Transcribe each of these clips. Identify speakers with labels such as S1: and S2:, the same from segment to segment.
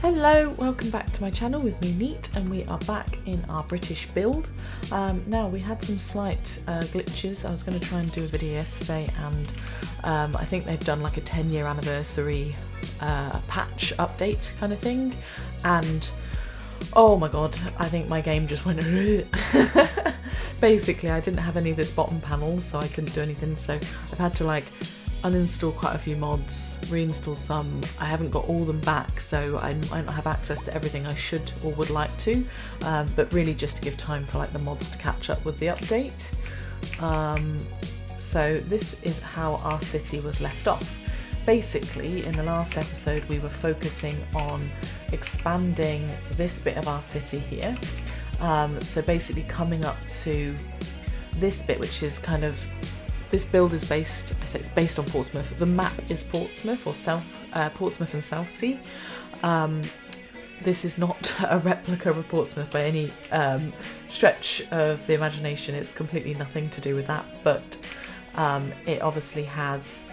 S1: Hello, welcome back to my channel with me, Neat, and we are back in our British build. Now, we had some slight glitches. I was going to try and do a video yesterday, and I think they've done like a 10-year anniversary patch update kind of thing, and oh my god, I think my game just went basically I didn't have any of this bottom panels, so I couldn't do anything, so I've had to like uninstall quite a few mods, reinstall some. I haven't got all them back, so I might not have access to everything I should or would like to, but really just to give time for like the mods to catch up with the update. So this is how our city was left off. Basically, in the last episode we were focusing on expanding this bit of our city here. So basically coming up to this bit, which is kind of, this build is based, I say it's based on Portsmouth. The map is Portsmouth, or Portsmouth and Southsea. This is not a replica of Portsmouth by any stretch of the imagination. It's completely nothing to do with that, but it obviously has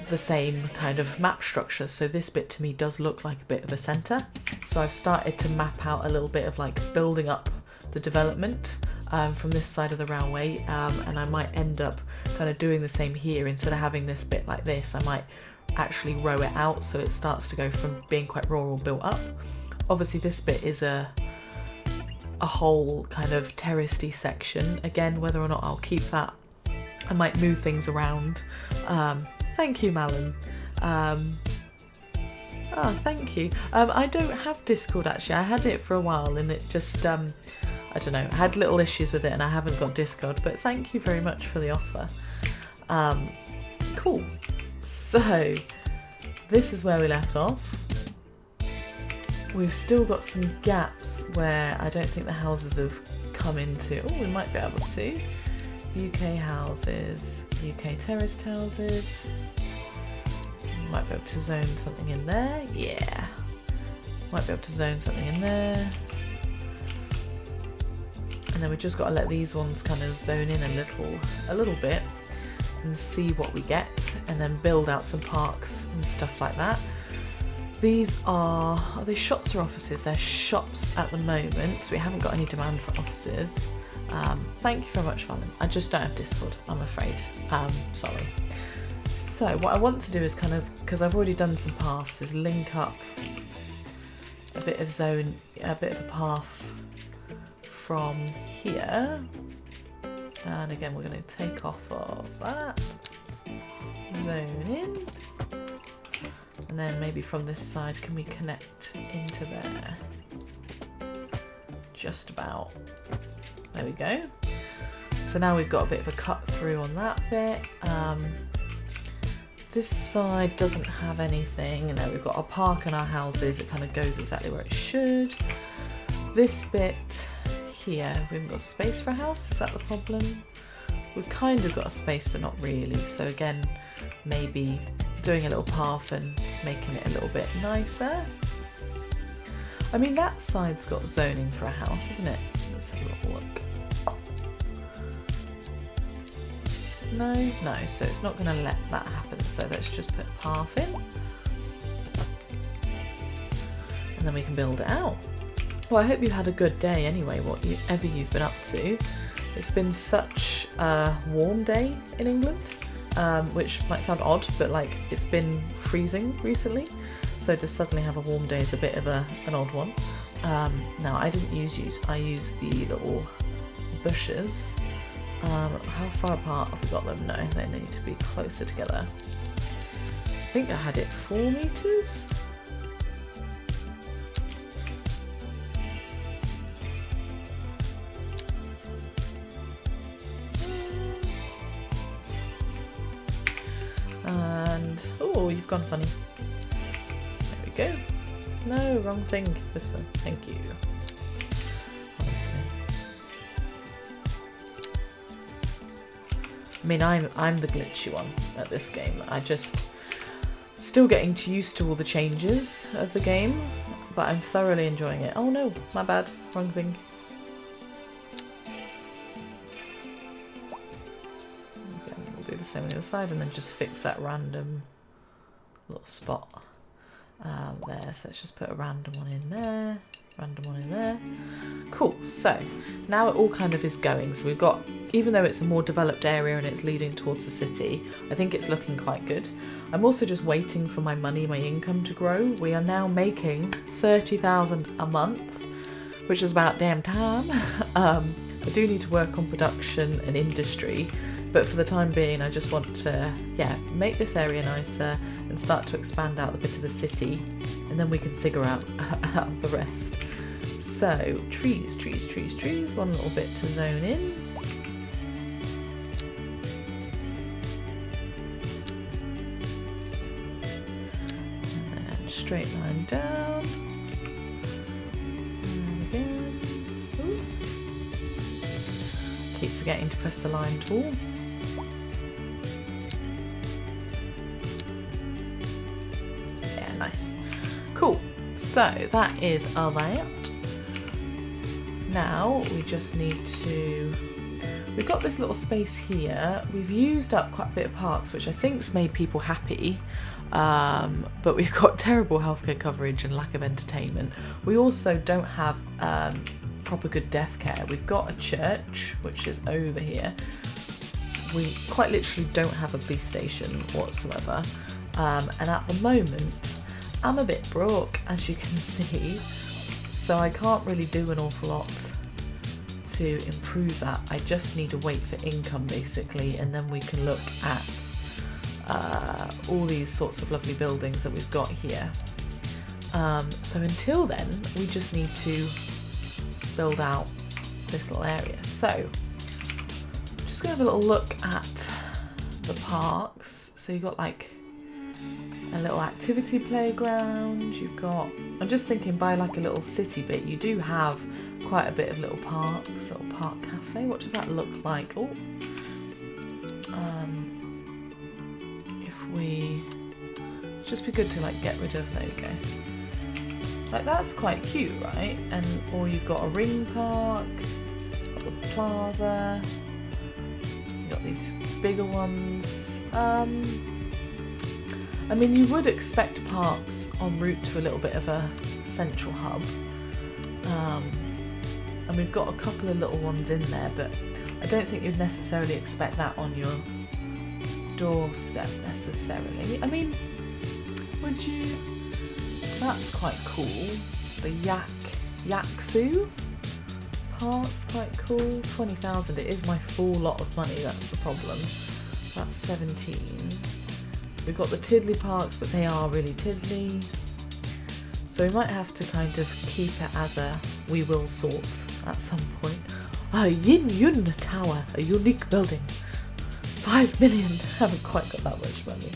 S1: the same kind of map structure. So this bit to me does look like a bit of a centre. So I've started to map out a little bit of like building up the development from this side of the railway, and I might end up kind of doing the same here. Instead of having this bit like this, I might actually row it out so it starts to go from being quite rural built up. Obviously this bit is a whole kind of terracey section. Again, whether or not I'll keep that, I might move things around. Thank you, Malin. Thank you. I don't have Discord actually. I had it for a while and it just I don't know, I had little issues with it and I haven't got Discord, but thank you very much for the offer. Cool. So this is where we left off. We've still got some gaps where I don't think the houses have come into. Oh, we might be able to. UK houses, UK terraced houses. Might be able to zone something in there. Yeah. Might be able to zone something in there. And then we've just got to let these ones kind of zone in a little bit and see what we get, and then build out some parks and stuff like that. These are they shops or offices? They're shops at the moment, so we haven't got any demand for offices. Thank you very much, Fallon. I just don't have Discord, I'm afraid. Sorry. So what I want to do is kind of, because I've already done some paths, is link up a bit of a path from here, and again we're going to take off of that, zone in, and then maybe from this side can we connect into there? Just about. There we go. So now we've got a bit of a cut through on that bit. This side doesn't have anything. No, we've got our park and our houses. It kind of goes exactly where it should. This bit here, we haven't got space for a house. Is that the problem? We've kind of got a space, but not really. So again, maybe doing a little path and making it a little bit nicer. I mean, that side's got zoning for a house, isn't it? Let's have a little look. No, so it's not going to let that happen. So let's just put a path in, and then we can build it out. Well, I hope you've had a good day anyway, whatever you've been up to. It's been such a warm day in England, which might sound odd, but like it's been freezing recently. So to suddenly have a warm day is a bit of an odd one. Now I didn't I used the little bushes. How far apart have we got them? No, they need to be closer together. I think I had it 4 meters. And oh, you've gone funny. There we go. No, wrong thing. This one. Thank you. Honestly. I mean, I'm the glitchy one at this game. I just still getting used to all the changes of the game, but I'm thoroughly enjoying it. Oh no, my bad. Wrong thing. Again, we'll do the same on the other side and then just fix that random little spot. There, so let's just put a random one in there, random one in there. Cool, so now it all kind of is going. So we've got, even though it's a more developed area and it's leading towards the city, I think it's looking quite good. I'm also just waiting for my money, my income to grow. We are now making 30,000 a month, which is about damn time. I do need to work on production and industry, but for the time being, I just want to, make this area nicer and start to expand out a bit of the city, and then we can figure out the rest. So, trees, one little bit to zone in. And then straight line down. And again. Ooh. Keep forgetting to press the line tool. Nice. Cool. So that is a layout. Now we just need to... We've got this little space here. We've used up quite a bit of parks, which I think's made people happy. But we've got terrible healthcare coverage and lack of entertainment. We also don't have proper good deaf care. We've got a church, which is over here. We quite literally don't have a police station whatsoever. And at the moment, I'm a bit broke, as you can see, so I can't really do an awful lot to improve that. I just need to wait for income, basically, and then we can look at all these sorts of lovely buildings that we've got here. So until then, we just need to build out this little area. So I'm just going to have a little look at the parks. So you've got like a little activity playground, you've got, I'm just thinking by like a little city bit, you do have quite a bit of little parks, little park cafe. What does that look like? Oh, if we, just be good to like get rid of, there you go. Like that's quite cute, right? And, or you've got a ring park, got the plaza, you've got these bigger ones. I mean, you would expect parks en route to a little bit of a central hub. And we've got a couple of little ones in there, but I don't think you'd necessarily expect that on your doorstep necessarily. I mean, would you? That's quite cool. The Yaksu park's quite cool. 20,000, it is my full lot of money, that's the problem. That's 17. We've got the Tiddly parks, but they are really tiddly. So we might have to kind of keep it as a we will sort at some point. Yin Yun Tower, a unique building. 5 million. Haven't quite got that much money.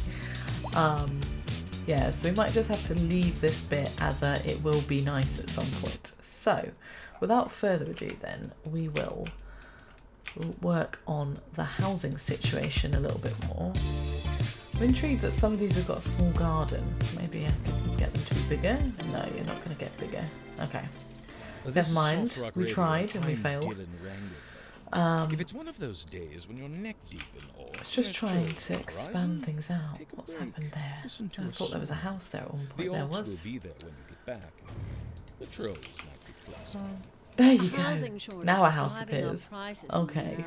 S1: Yeah, so we might just have to leave this bit as a it will be nice at some point. So without further ado then, we will work on the housing situation a little bit more. I'm intrigued that some of these have got a small garden. Maybe I can get them to be bigger. No, you're not going to get bigger. Okay.
S2: Well,
S1: never mind. We tried and we failed.
S2: If it's one of those days when you're neck deep in all,
S1: I was just trying to expand things out. What's happened there? I thought there was a house there at one point. There was.
S2: Will be there when you get back. The trolls might be close.
S1: There you go. Now a house appears. Okay.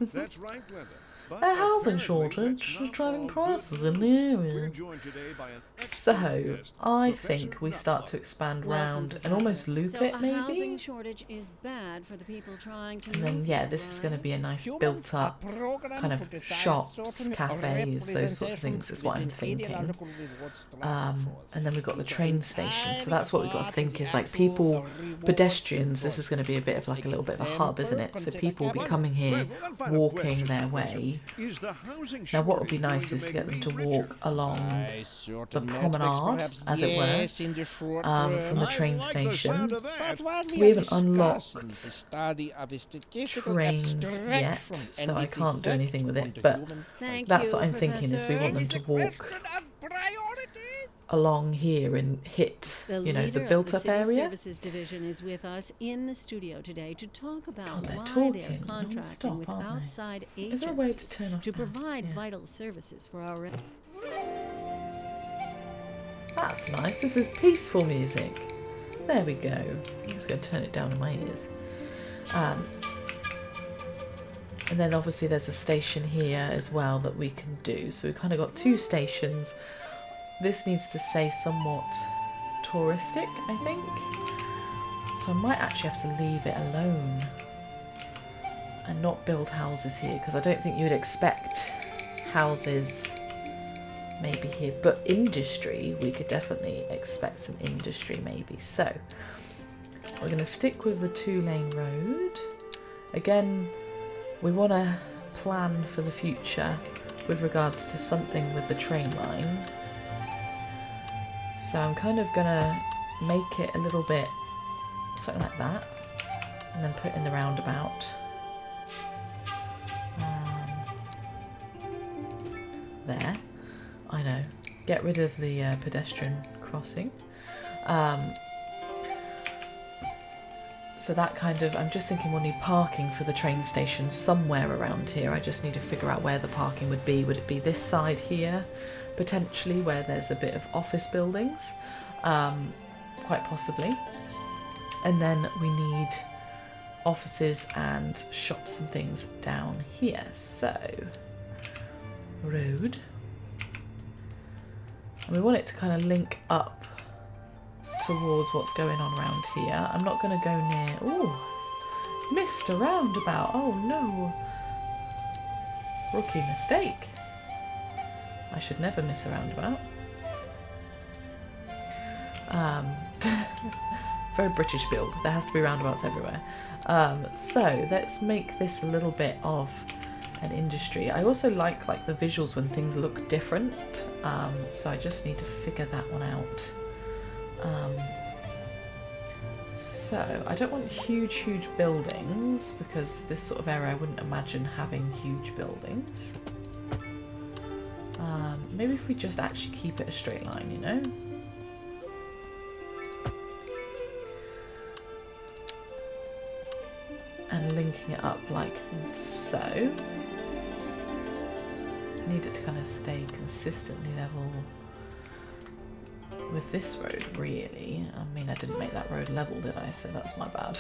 S3: That's right, Glenda.
S1: A housing shortage is driving prices in the area. So, I think we start to expand round and almost loop it, maybe?
S4: Housing shortage is bad for the people trying to
S1: and then, yeah, this is going to be a nice built-up kind of shops, cafes, those sorts of things is what I'm thinking. And then we've got the train station, so that's what we've got to think is like people, pedestrians, this is going to be a bit of like a little bit of a hub, isn't it? So people will be coming here, walking their way. Now what would be nice is to get them to walk along the promenade, as it were, from the train station. We haven't unlocked trains yet, so I can't do anything with it, but that's what I'm thinking is we want them to walk along here and hit, you know, the built-up area.
S4: Services division is with us in the studio today to talk about
S1: they're
S4: why
S1: talking
S4: they're contracting with outside
S1: Is there a way to turn off
S4: to
S1: that?
S4: provide
S1: Yeah.
S4: vital services for our.
S1: That's nice. This is peaceful music. There we go. I'm just going to turn it down in my ears. And then obviously there's a station here as well that we can do. So we've kind of got 2 stations. This needs to say somewhat touristic, I think. So I might actually have to leave it alone and not build houses here, because I don't think you would expect houses maybe here. But industry, we could definitely expect some industry maybe. So we're going to stick with the 2-lane road. Again, we want to plan for the future with regards to something with the train line. So I'm kind of going to make it a little bit something like that, and then put in the roundabout. There. I know. Get rid of the pedestrian crossing. So that kind of, I'm just thinking we'll need parking for the train station somewhere around here. I just need to figure out where the parking would be. Would it be this side here, potentially, where there's a bit of office buildings? Quite possibly. And then we need offices and shops and things down here. So, road. And we want it to kind of link up towards what's going on around here. I'm not going to go near... Ooh, missed a roundabout. Oh no. Rookie mistake. I should never miss a roundabout. Very British build. There has to be roundabouts everywhere. So let's make this a little bit of an industry. I also like the visuals when things look different. So I just need to figure that one out. So I don't want huge buildings, because this sort of area I wouldn't imagine having huge buildings. Maybe if we just actually keep it a straight line, you know? And linking it up like so. Need it to kind of stay consistently level with this road, really. I mean, I didn't make that road level, did I? So that's my bad.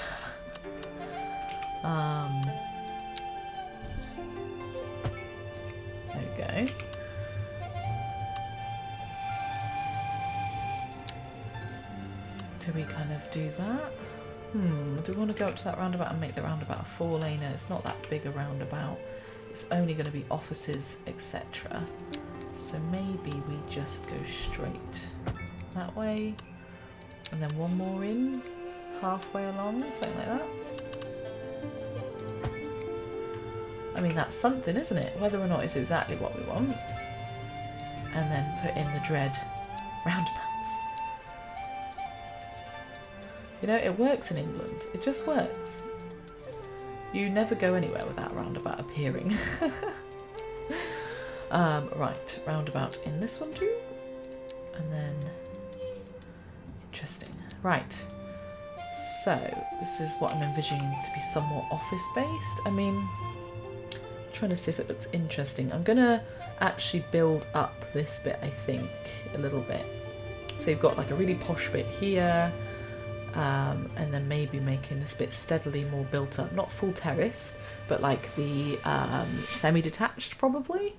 S1: There we go. Do we kind of do that? Do we want to go up to that roundabout and make the roundabout a 4-laner? It's not that big a roundabout. It's only going to be offices, etc. So maybe we just go straight that way, and then one more in, halfway along, something like that. I mean, that's something, isn't it? Whether or not it's exactly what we want. And then put in the dread roundabouts. You know, it works in England. It just works. You never go anywhere without a roundabout appearing. Right, roundabout in this one too. And then... Interesting. Right. So, this is what I'm envisioning to be somewhat office-based. I mean, I'm trying to see if it looks interesting. I'm going to actually build up this bit, I think, a little bit. So you've got like a really posh bit here. And then maybe making this bit steadily more built up, not full terraced, but like the semi-detached probably,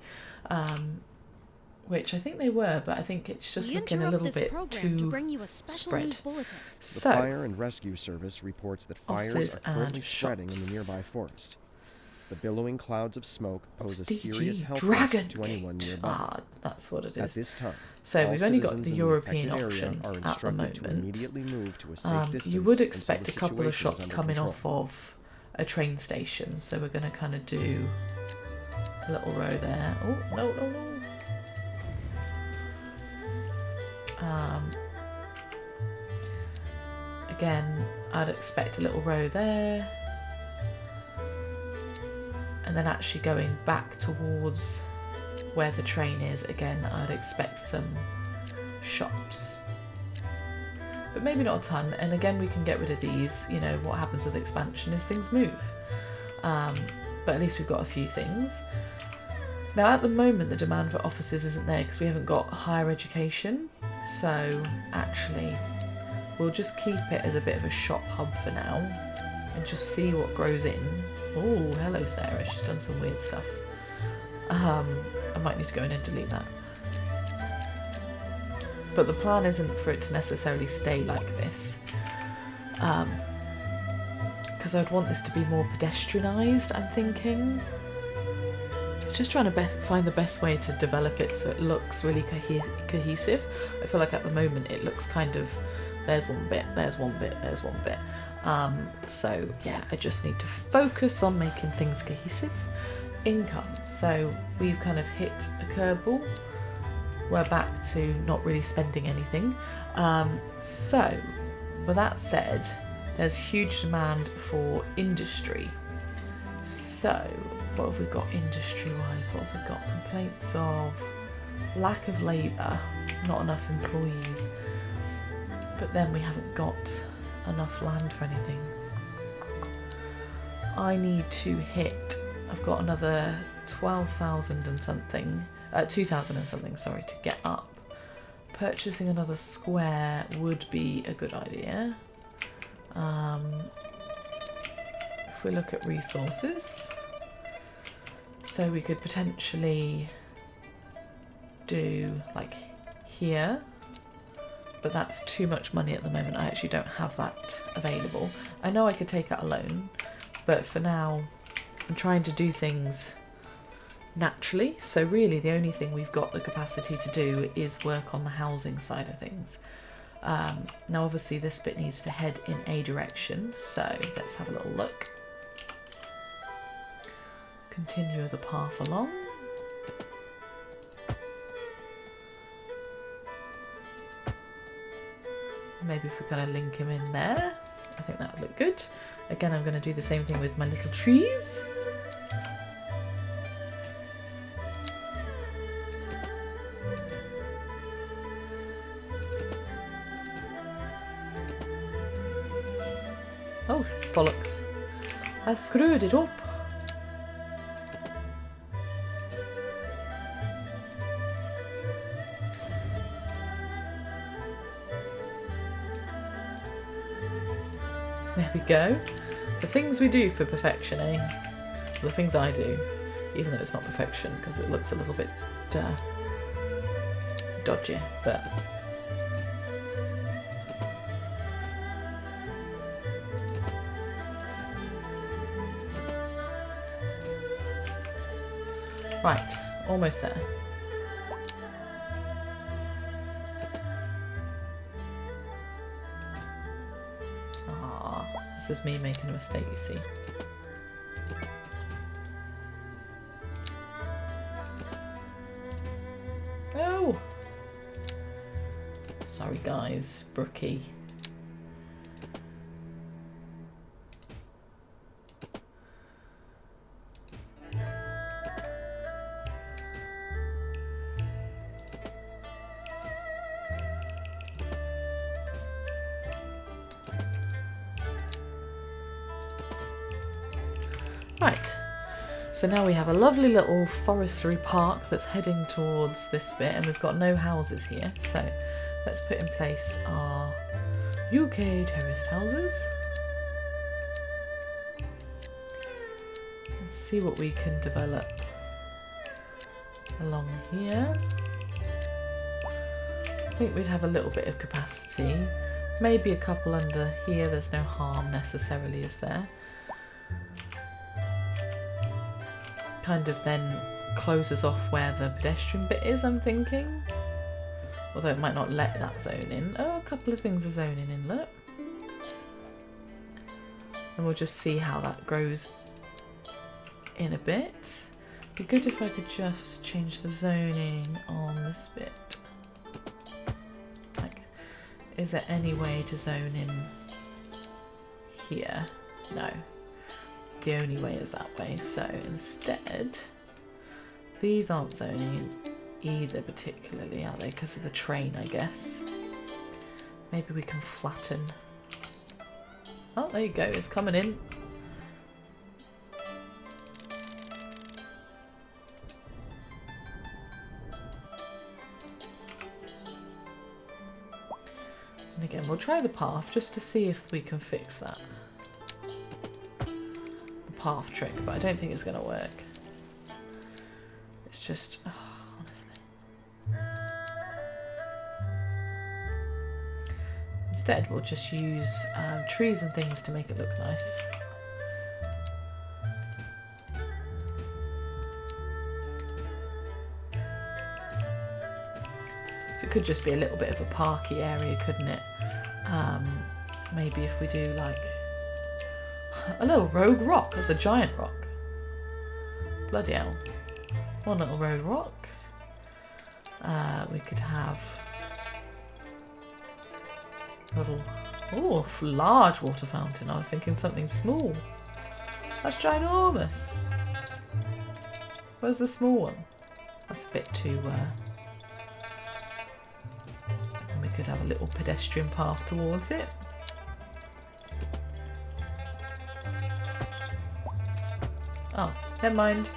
S1: which I think they were, but I think it's just looking a little bit too spread. So,
S3: the Fire and Rescue Service reports that fires are currently spreading in the nearby forest. The billowing clouds of smoke pose a serious health risk to anyone nearby.
S1: That's what it is.
S3: At this time,
S1: so we've only got the European option at the moment.
S3: To immediately move to a safe distance
S1: you would expect a couple of shots coming off of a train station, so we're going to kind of do a little row there. Oh, no. Again, I'd expect a little row there. And then actually going back towards where the train is, again, I'd expect some shops. But maybe not a ton. And again, we can get rid of these. You know, what happens with expansion is things move. But at least we've got a few things. Now at the moment the demand for offices isn't there because we haven't got higher education, so actually we'll just keep it as a bit of a shop hub for now and just see what grows in. Oh, hello Sarah, she's done some weird stuff. I might need to go in and delete that. But the plan isn't for it to necessarily stay like this, because I'd want this to be more pedestrianised, I'm thinking. It's just trying to find the best way to develop it so it looks really cohesive. I feel like at the moment it looks kind of, there's one bit, there's one bit, there's one bit. So yeah, I just need to focus on making things cohesive. Income. So we've kind of hit a curveball. We're back to not really spending anything. So with that said, there's huge demand for industry. So what have we got industry-wise? What have we got? Complaints of lack of labour, not enough employees, but then we haven't got enough land for anything. I need to hit, I've got another 12,000 and something, 2,000 and something, sorry, to get up. Purchasing another square would be a good idea. If we look at resources, so we could potentially do like here, but that's too much money at the moment. I actually don't have that available. I know I could take out a loan, but for now I'm trying to do things naturally. So really the only thing we've got the capacity to do is work on the housing side of things. Now obviously this bit needs to head in a direction, so let's have a little look. Continue the path along. Maybe if we kind of link him in there, I think that would look good. Again, I'm going to do the same thing with my little trees. Oh, bollocks. I've screwed it up. There we go. The things we do for perfection, eh? The things I do, even though it's not perfection because it looks a little bit dodgy, but right, almost there. Ah, this is me making a mistake, you see. Oh! Sorry guys, Brookie. Right, so now we have a lovely little forestry park that's heading towards this bit, and we've got no houses here, so let's put in place our UK terraced houses. Let's see what we can develop along here. I think we'd have a little bit of capacity, maybe a couple under here. There's no harm necessarily, is there? Kind of then closes off where the pedestrian bit is, I'm thinking. Although it might not let that zone in. Oh, a couple of things are zoning in, look. And we'll just see how that grows in a bit. Be good if I could just change the zoning on this bit. Like, is there any way to zone in here? No. The only way is that way, so instead these aren't zoning in either particularly, are they? Because of the train, I guess. Maybe we can flatten. Oh, there you go, it's coming in. And again, we'll try the path just to see if we can fix that. The path trick, but I don't think it's going to work. It's just, oh, honestly. Instead, we'll just use trees and things to make it look nice. So it could just be a little bit of a parky area, couldn't it? Maybe if we do like a little rogue rock as a giant rock. Bloody hell. One little rogue rock. We could have a little, oh, large water fountain. I was thinking something small. That's ginormous. Where's the small one? That's a bit too... And we could have a little pedestrian path towards it. Oh, never mind.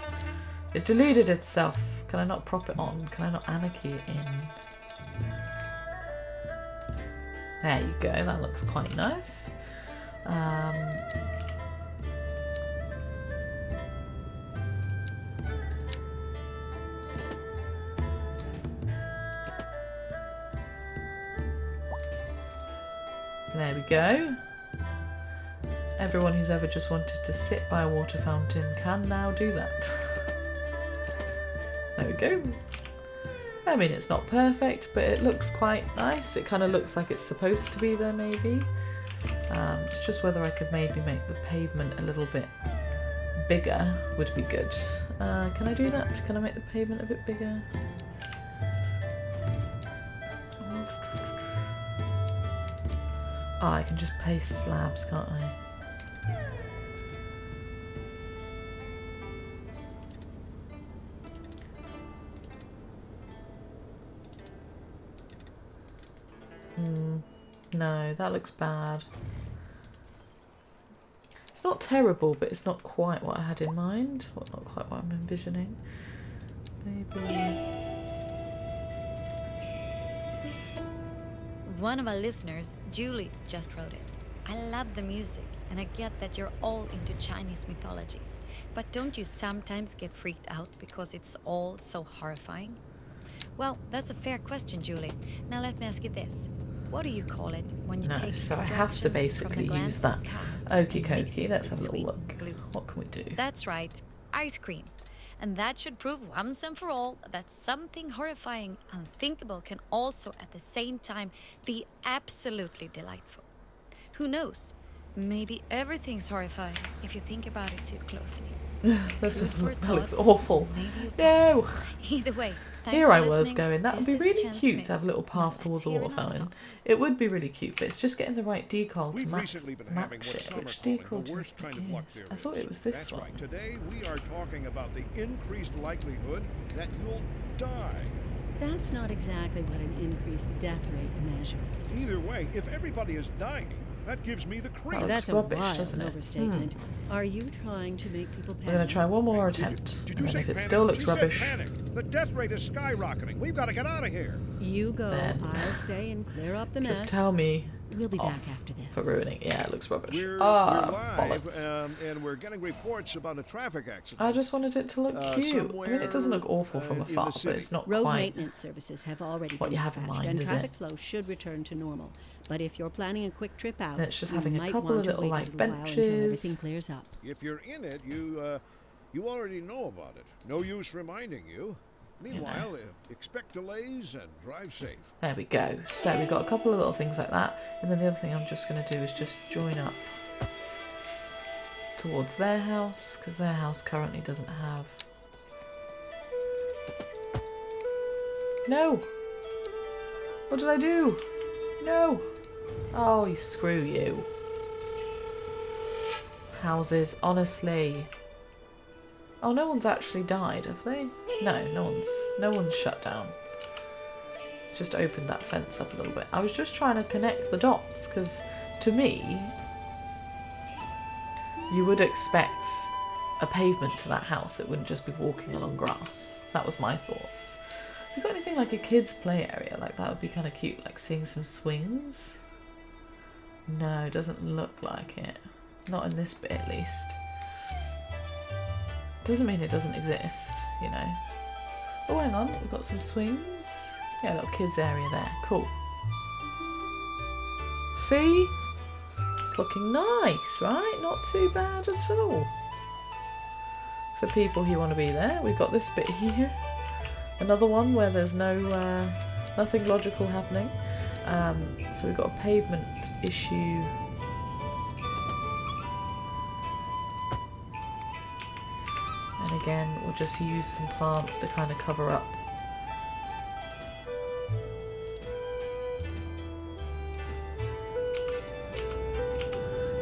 S1: It deluded itself. Can I not prop it on? Can I not anarchy it in? There you go. That looks quite nice. There we go. Everyone who's ever just wanted to sit by a water fountain can now do that. There we go. I mean, it's not perfect, but it looks quite nice. It kind of looks like it's supposed to be there, maybe. It's just whether I could maybe make the pavement a little bit bigger would be good. Can I do that? Can I make the pavement a bit bigger? Oh, I can just place slabs, can't I? No, that looks bad. It's not terrible, but it's not quite what I had in mind. Well, not quite what I'm envisioning. Maybe...
S5: One of our listeners, Julie, just wrote it. I love the music, and I get that you're all into Chinese mythology. But don't you sometimes get freaked out because it's all so horrifying? Well, that's a fair question, Julie. Now let me ask you this. What do you call it when you take
S1: so I have to basically use that. Okie dokie, let's have a little look.
S5: Glue.
S1: What can we do?
S5: That's right, ice cream. And that should prove once and for all that something horrifying, unthinkable can also at the same time be absolutely delightful. Who knows? Maybe everything's horrifying if you think about it too closely.
S1: That looks awful. No!
S5: Either way,
S1: here I was going, that would be really cute to have a little path towards a water fountain. It would be really cute, but it's just getting the right decal to match it. Which decal do you think it is? I thought it was this one.
S6: Right. Today we are talking about the increased likelihood that you'll die.
S4: That's not exactly what an increased death rate measures.
S6: Either way, if everybody is dying, that gives me the creeps.
S1: Oh,
S4: That's
S1: rubbish,
S4: a wild
S1: doesn't it?
S4: overstatement. Are you trying to make people panic?
S1: We're going to try one more attempt, and if it still looks rubbish...
S6: The death rate is skyrocketing. We've got to get out of here.
S4: You go,
S1: Then
S4: I'll stay and clear up the mess.
S1: just tell me
S4: We'll be back
S1: off
S4: after this.
S1: for ruining it. Yeah, it looks rubbish.
S6: We're
S1: bollocks.
S6: live, and we're getting reports about a traffic accident.
S1: I just wanted it to look cute. I mean, it doesn't look awful from
S6: in the
S1: afar, but
S6: city.
S1: it's not
S4: Road
S1: quite...
S4: maintenance services have already
S1: what
S4: been
S1: you have in
S4: dispatched,
S1: mind,
S4: and
S1: is
S4: traffic
S1: it?
S4: flow should return to normal. But if you're planning a quick trip out,
S1: It's just
S4: you
S1: having a
S4: might
S1: couple
S4: want
S1: of
S4: to
S1: little,
S4: wait
S1: like,
S4: a little while until
S1: benches.
S4: everything clears up.
S6: If you're in it, you already know about it. No use reminding you. Meanwhile, expect delays and drive safe.
S1: There we go. So we've got a couple of little things like that. And then the other thing I'm just going to do is just join up towards their house, because their house currently doesn't have... No! What did I do? No! Oh, you screw you. Houses, honestly. Oh, no one's actually died, have they? No, no one's shut down. Just opened that fence up a little bit. I was just trying to connect the dots, because to me, you would expect a pavement to that house. It wouldn't just be walking along grass. That was my thoughts. Have you got anything like a kids' play area? Like that would be kind of cute, like seeing some swings. No, it doesn't look like it. Not in this bit, at least. Doesn't mean it doesn't exist, you know. Oh, hang on. We've got some swings. Yeah, a little kids area there. Cool. See? It's looking nice, right? Not too bad at all. For people who want to be there. We've got this bit here. Another one where there's no nothing logical happening. So we've got a pavement issue. And again, we'll just use some plants to kind of cover up.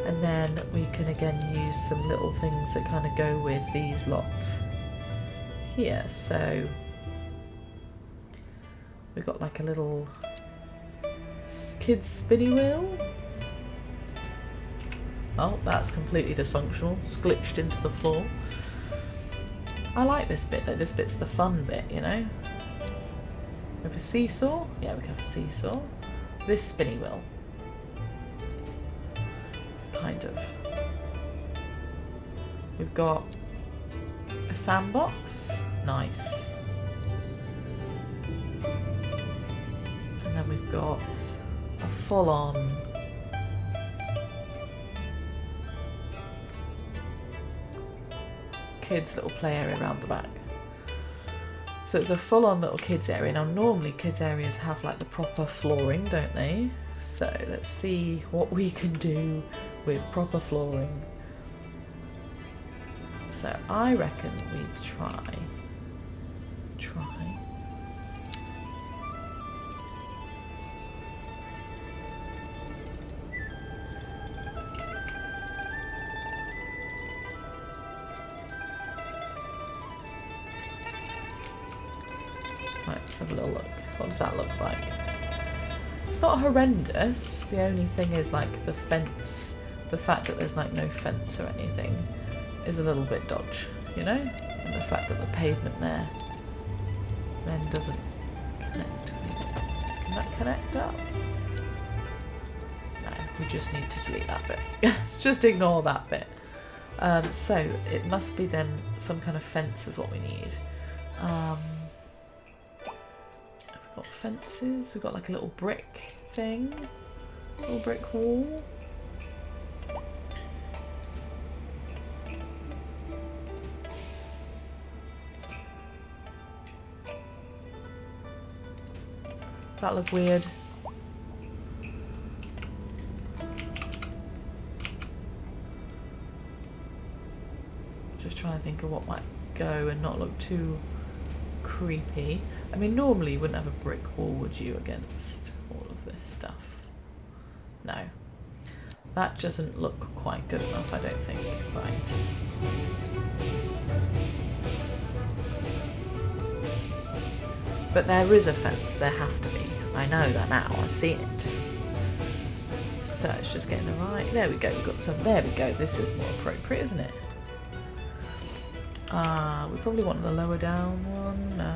S1: And then we can again use some little things that kind of go with these lots here. So we've got like a little kids spinny wheel. Oh, that's completely dysfunctional. It's glitched into the floor. I like this bit though. This bit's the fun bit, you know. We have a seesaw. Yeah, we can have a seesaw. This spinny wheel. Kind of. We've got a sandbox. Nice. And then we've got a full-on kids little play area around the back. So it's a full-on little kids area. Now normally kids areas have like the proper flooring, don't they? So let's see what we can do with proper flooring. So I reckon we'd try. Right, let's have a little look. What does that look like? It's not horrendous. The only thing is like the fence, the fact that there's like no fence or anything is a little bit dodge, you know? And the fact that the pavement there then doesn't connect to anything. Can that connect up? No, we just need to delete that bit. Let's just ignore that bit. So it must be then some kind of fence is what we need. We've got fences, we've got like a little brick thing, little brick wall. Does that look weird? Just trying to think of what might go and not look too creepy. I mean, normally you wouldn't have a brick wall, would you, against all of this stuff? No. That doesn't look quite good enough, I don't think. Right. But there is a fence, there has to be. I know that now, I've seen it. So it's just getting the right... There we go, we've got some... There we go, this is more appropriate, isn't it? We probably want the lower down one. No.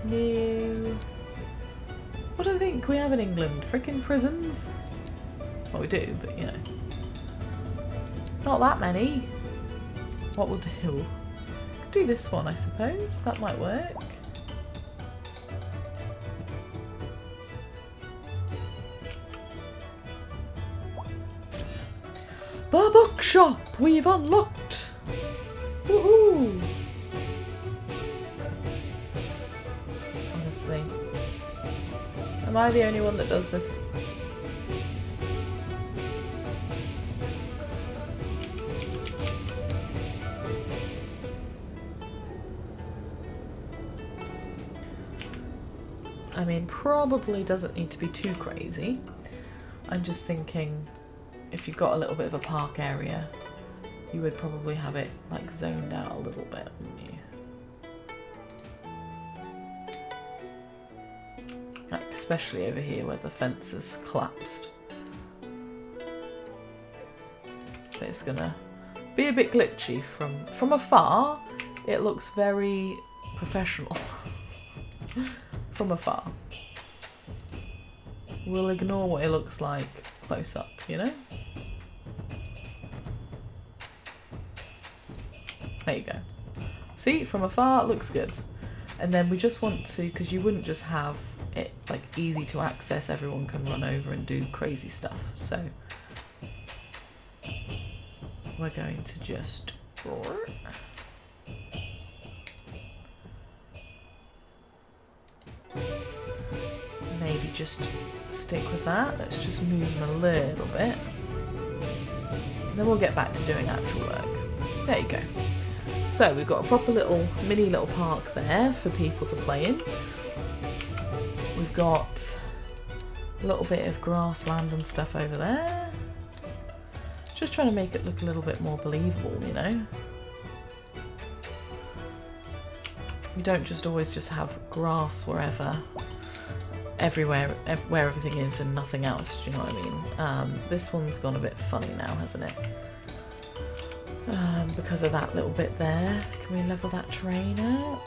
S1: No. What do I think we have in England? Frickin' prisons? Well, we do, but you know. Not that many. What we'll do? Could do this one, I suppose. That might work. The bookshop we've unlocked. Woohoo! Honestly. Am I the only one that does this? I mean, probably doesn't need to be too crazy. I'm just thinking if you've got a little bit of a park area, you would probably have it like zoned out a little bit, wouldn't you? Like especially over here where the fence has collapsed. But it's gonna be a bit glitchy from afar. It looks very professional from afar. we'll ignore what it looks like close up, you know? There you go. See, from afar it looks good. And then we just want to, because you wouldn't just have it like easy to access, everyone can run over and do crazy stuff. So we're going to just maybe just stick with that. Let's just move them a little bit. And then we'll get back to doing actual work. There you go. So we've got a proper mini little park there for people to play in. We've got a little bit of grassland and stuff over there. Just trying to make it look a little bit more believable, you know. You don't just always just have grass everywhere where everything is and nothing else, do you know what I mean? This one's gone a bit funny now, hasn't it? Because of that little bit there. Can we level that terrain out?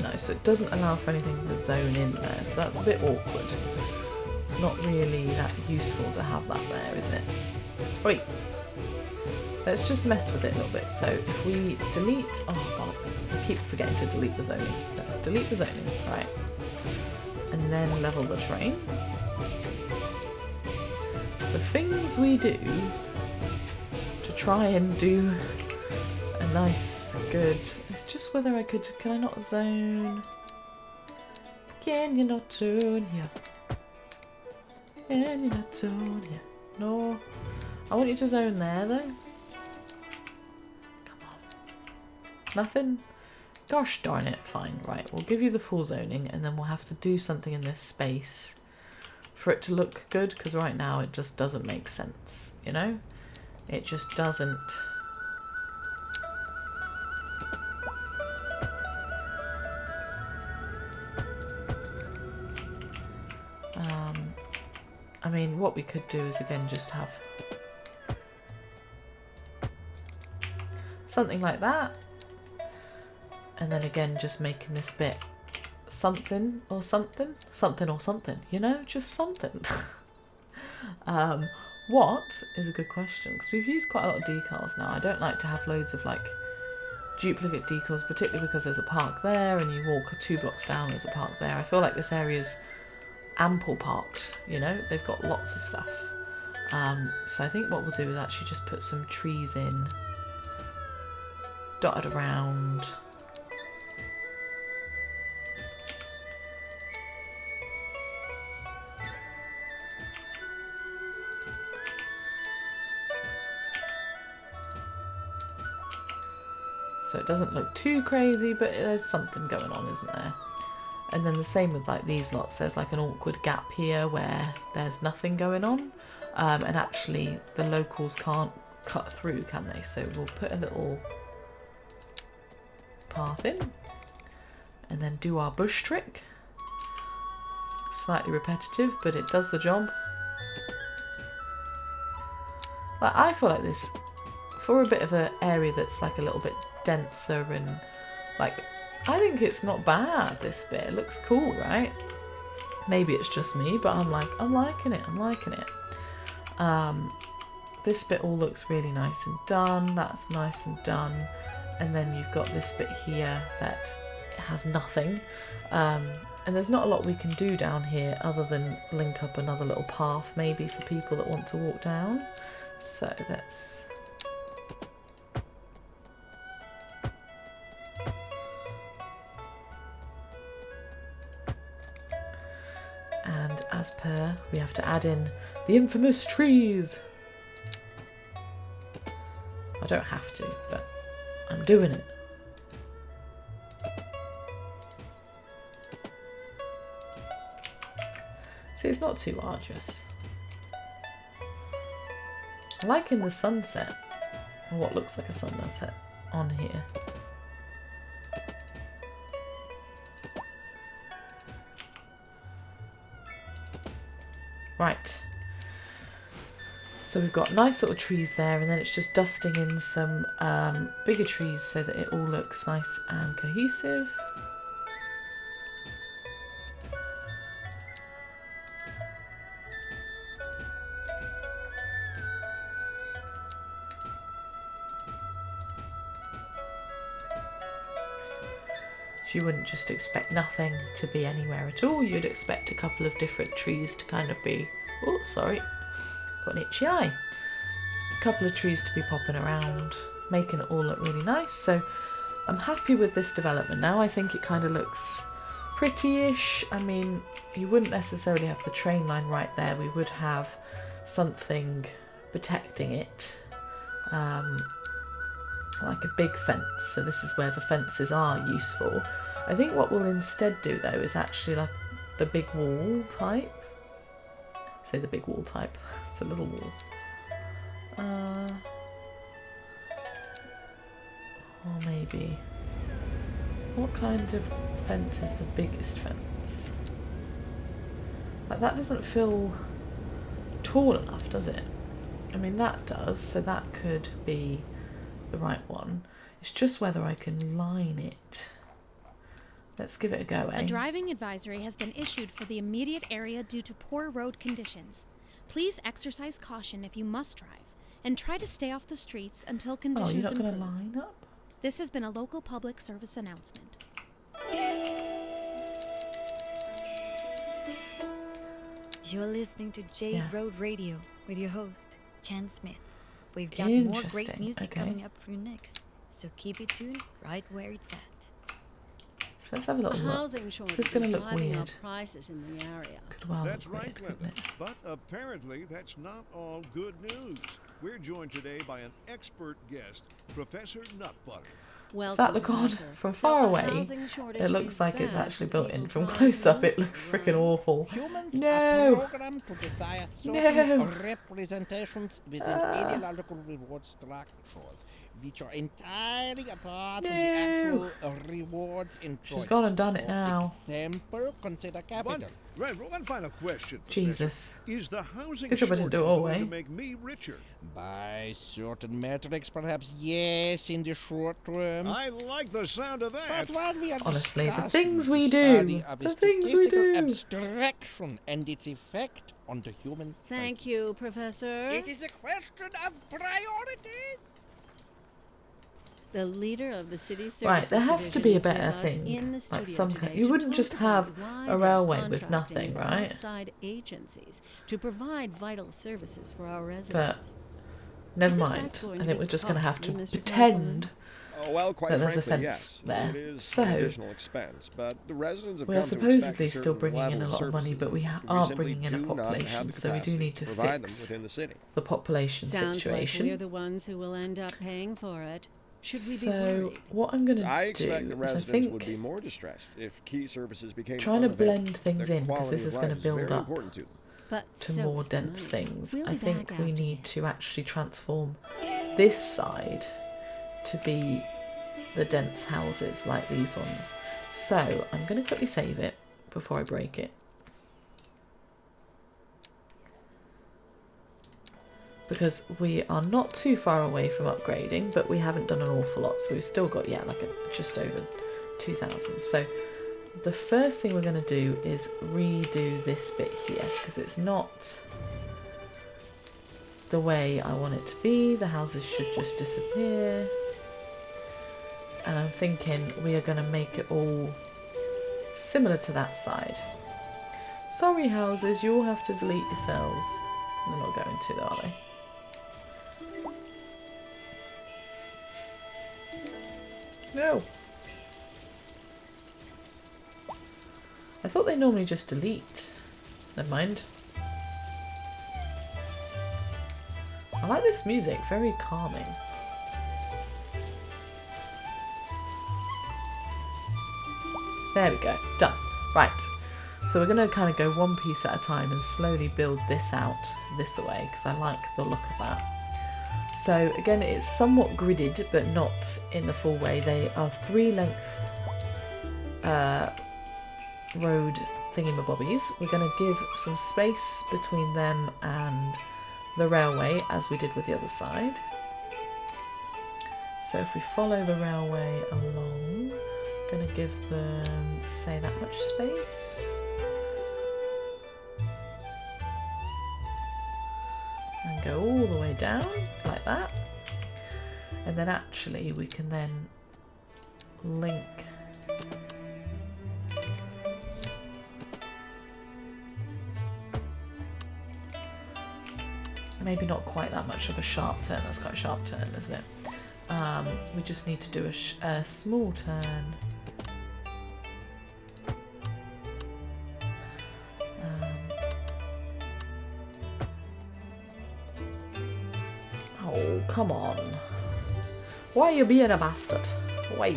S1: No, so it doesn't allow for anything to zone in there, so that's a bit awkward. It's not really that useful to have that there, is it? Wait. Let's just mess with it a little bit. So if we delete... Oh, bollocks. I keep forgetting to delete the zoning. Let's delete the zoning. Right. And then level the terrain. The things we do to try and do a nice, good... It's just whether I could... Can I not zone? Can you not zone here? Can you not zone here? No. I want you to zone there, though. Nothing? Gosh darn it, fine. Right, we'll give you the full zoning and then we'll have to do something in this space for it to look good, because right now it just doesn't make sense, you know? It just doesn't. I mean, what we could do is again just have something like that. And then again, just making this bit something or something, you know, just something. What is a good question, because we've used quite a lot of decals now. I don't like to have loads of like duplicate decals, particularly because there's a park there and you walk 2 blocks down, there's a park there. I feel like this area's ample parked, you know, they've got lots of stuff. So I think what we'll do is actually just put some trees in, dotted around. So it doesn't look too crazy, but there's something going on, isn't there? And then the same with like these lots. There's like an awkward gap here where there's nothing going on. And actually the locals can't cut through, can they? So we'll put a little path in and then do our bush trick. Slightly repetitive, but it does the job. Like, I feel like this, for a bit of an area that's like a little bit denser and like, I think it's not bad, this bit. It looks cool, right? Maybe it's just me, but I'm liking it. This bit all looks really nice and done. That's nice and done. And then you've got this bit here that has nothing. And there's not a lot we can do down here other than link up another little path maybe for people that want to walk down. So that's... And as per, we have to add in the infamous trees. I don't have to, but I'm doing it. See, it's not too arduous. I like in the sunset, or what looks like a sunset on here. Right. So we've got nice little trees there, and then it's just dusting in some bigger trees so that it all looks nice and cohesive. You wouldn't just expect nothing to be anywhere at all. You'd expect a couple of different trees to kind of be, oh sorry, got an itchy eye. A couple of trees to be popping around, making it all look really nice. So I'm happy with this development now. I think it kind of looks pretty-ish. I mean, you wouldn't necessarily have the train line right there. We would have something protecting it, like a big fence. So this is where the fences are useful. I think what we'll instead do though is actually like the big wall type. Say the big wall type. It's a little wall. Or maybe, what kind of fence is the biggest fence? Like that doesn't feel tall enough, does it? I mean that does, so that could be the right one. It's just whether I can line it. Let's give it a go, eh?
S7: A driving advisory has been issued for the immediate area due to poor road conditions. Please exercise caution if you must drive, and try to stay off the streets until conditions
S1: you're not
S7: improve.
S1: going to line up?
S7: This has been a local public service announcement.
S5: You're listening to Jade Road Radio with your host, Chan Smith. We've got more great music coming up for you next, so keep it tuned right where it's at.
S1: So let's have a little look.
S4: Housing shortage
S1: This is going to look
S4: driving
S1: weird.
S4: up prices in the area.
S1: Could well
S6: That's
S1: look
S6: right,
S1: weird, couldn't
S6: Glenda.
S1: it?
S6: But apparently that's not all good news. We're joined today by an expert guest, Professor Nutbutter.
S1: Is that the god? From far away, it looks like it's actually built in. From close up, it looks freaking awful.
S8: Humans
S1: No!
S8: are programmed to desire
S1: No!
S8: certain representations within ideological reward structures, which are entirely apart from the actual rewards enjoyed.
S1: She's gone and done it now.
S8: For example, consider capital.
S6: One final question,
S1: Jesus.
S6: Professor. Is the housing
S1: Good job I didn't do it all the way.
S6: going to make me richer?
S8: By certain metrics, perhaps yes, in the short term.
S6: I like the sound of that.
S8: But while we are
S1: Honestly, the
S8: discussing
S1: things we
S8: study
S1: do.
S8: of
S1: The things we
S8: statistical
S1: do.
S8: abstraction and its effect on the human
S4: Thank
S8: psyche.
S4: you, Professor.
S8: It is a question of priorities.
S4: The leader of the city services
S1: Right, there has to be a
S4: division is
S1: better
S4: with us in
S1: thing.
S4: the
S1: Like
S4: studio
S1: some kind.
S4: today
S1: You
S4: to
S1: wouldn't
S4: talk
S1: just
S4: about
S1: have
S4: why
S1: a
S4: they're
S1: railway with
S4: contracting
S1: nothing,
S4: with
S1: right?
S4: outside agencies to provide vital services for our
S1: But
S4: residents.
S1: never
S4: Is it
S1: mind.
S4: going
S1: I
S4: to
S1: think
S4: be
S1: we're just going to have to
S4: costly, Mr.
S1: pretend
S3: Oh, well, quite
S1: that there's a
S3: frankly,
S1: fence
S3: yes.
S1: there.
S3: It is
S1: So,
S3: an additional expense, but the residents have
S1: we are
S3: come to expect
S1: supposedly
S3: a
S1: still
S3: certain
S1: bringing in
S3: level
S1: a
S3: of
S1: lot of money,
S3: services.
S1: but we
S3: We
S1: aren't
S3: simply
S1: bringing in a
S3: do not have
S1: population,
S3: the
S1: so we do
S3: capacity
S1: need to
S3: provide them
S1: fix
S3: within the city.
S1: the population
S4: Sounds
S1: situation.
S4: like we're the ones who will end up paying for it. Should we be
S1: So
S4: worried?
S1: what I'm going to
S3: I
S1: do
S3: expect the
S1: is I
S3: residents
S1: think
S3: would be more distressed if key services became
S1: trying to
S3: unavailable.
S1: blend things
S3: Their
S1: in, because
S3: quality
S1: this
S3: of
S1: is going to
S3: life
S1: build
S3: very
S1: up
S3: important to them.
S4: But
S1: to
S4: so
S1: more
S4: is the
S1: dense
S4: money.
S1: things.
S4: We'll
S1: I
S4: be
S1: think
S4: back
S1: we
S4: after
S1: need
S4: this.
S1: to actually transform this side to be the dense houses like these ones. So I'm going to quickly save it before I break it, because we are not too far away from upgrading, but we haven't done an awful lot, so we've still got just over 2,000. So the first thing we're going to do is redo this bit here, because it's not the way I want it to be. The houses should just disappear, and I'm thinking we are going to make it all similar to that side. Sorry houses, you'll have to delete yourselves. They're not going to though, are they? No. I thought they normally just delete. Never mind. I like this music, very calming. There we go, done. Right, so we're going to kind of go one piece at a time and slowly build this out this way, because I like the look of that. So again, it's somewhat gridded, but not in the full way. They are 3-length road thingamabobbies. We're going to give some space between them and the railway as we did with the other side. So if we follow the railway along, I'm going to give them, say, that much space. And go all the way down, like that. And then actually we can then link maybe not quite that much of a sharp turn. That's quite a sharp turn, isn't it? We just need to do a small turn. Oh, come on. Why are you being a bastard? Why?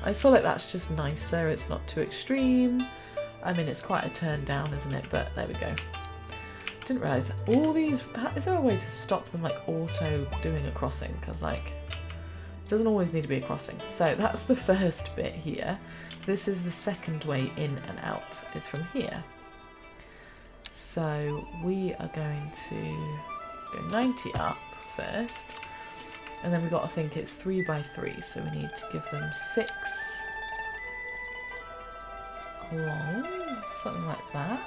S1: I feel like that's just nicer. It's not too extreme. I mean, it's quite a turn down, isn't it? But there we go. Didn't realise all these... Is there a way to stop them, like, auto doing a crossing? Because, like, it doesn't always need to be a crossing. So that's the first bit here. This is the second way in and out. Is from here. So we are going to go 90 up first. And then we've got to think it's 3 by 3, so we need to give them 6 along, something like that.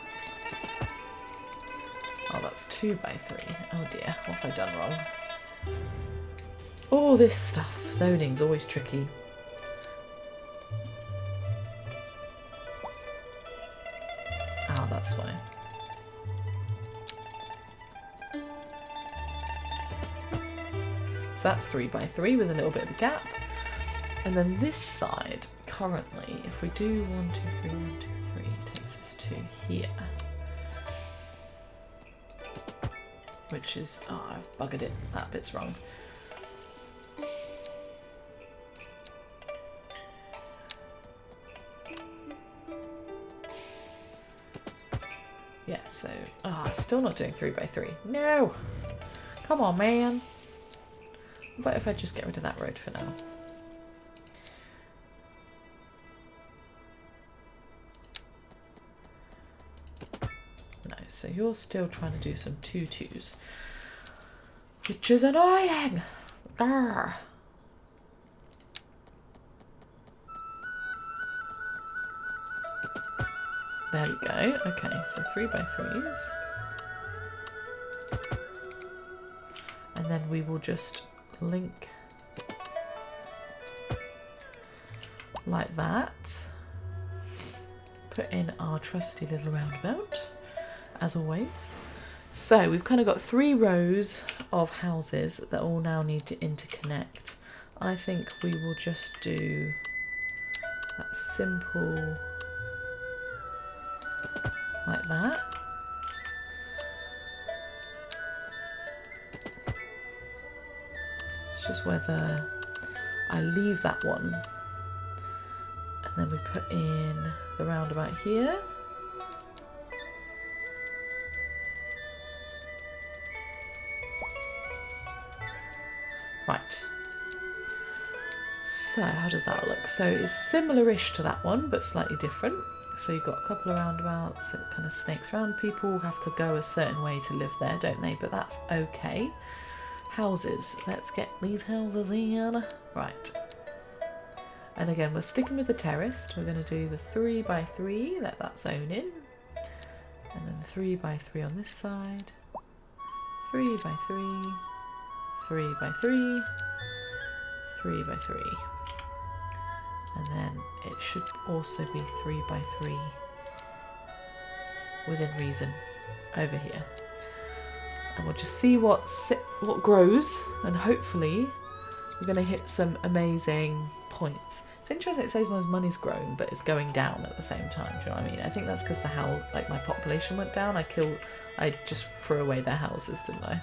S1: Oh, that's 2 by 3. Oh dear, what have I done wrong? All this stuff, zoning's always tricky. Ah, that's why. So that's 3 by 3 with a little bit of a gap. And then this side, currently, if we do 1, 2, 3, 1, 2, 3, it takes us to here. Which is, oh, I've buggered it. That bit's wrong. Yeah, so, still not doing 3 by 3. No! Come on, man. What if I just get rid of that road for now? No, so you're still trying to do some 2-2s, which is annoying. Arrgh. There we go. Okay, so 3 by 3s. And then we will just link like that. Put in our trusty little roundabout, as always. So we've kind of got 3 rows of houses that all now need to interconnect. I think we will just do that simple like that. It's just whether I leave that one and then we put in the roundabout here. Right. So how does that look? So it's similar-ish to that one, but slightly different. So you've got a couple of roundabouts, it kind of snakes around. People have to go a certain way to live there, don't they? But that's okay. Houses. Let's get these houses in. Right. And again, we're sticking with the terraced. We're going to do the 3 by 3, let that zone in. And then the 3 by 3 on this side. 3 by 3. 3 by 3. 3 by 3. And then it should also be 3 by 3 within reason over here. And we'll just see what grows, and hopefully we're going to hit some amazing points. It's interesting, it says my money's grown, but it's going down at the same time. Do you know what I mean? I think that's because the house, like my population went down. I just threw away their houses, didn't I?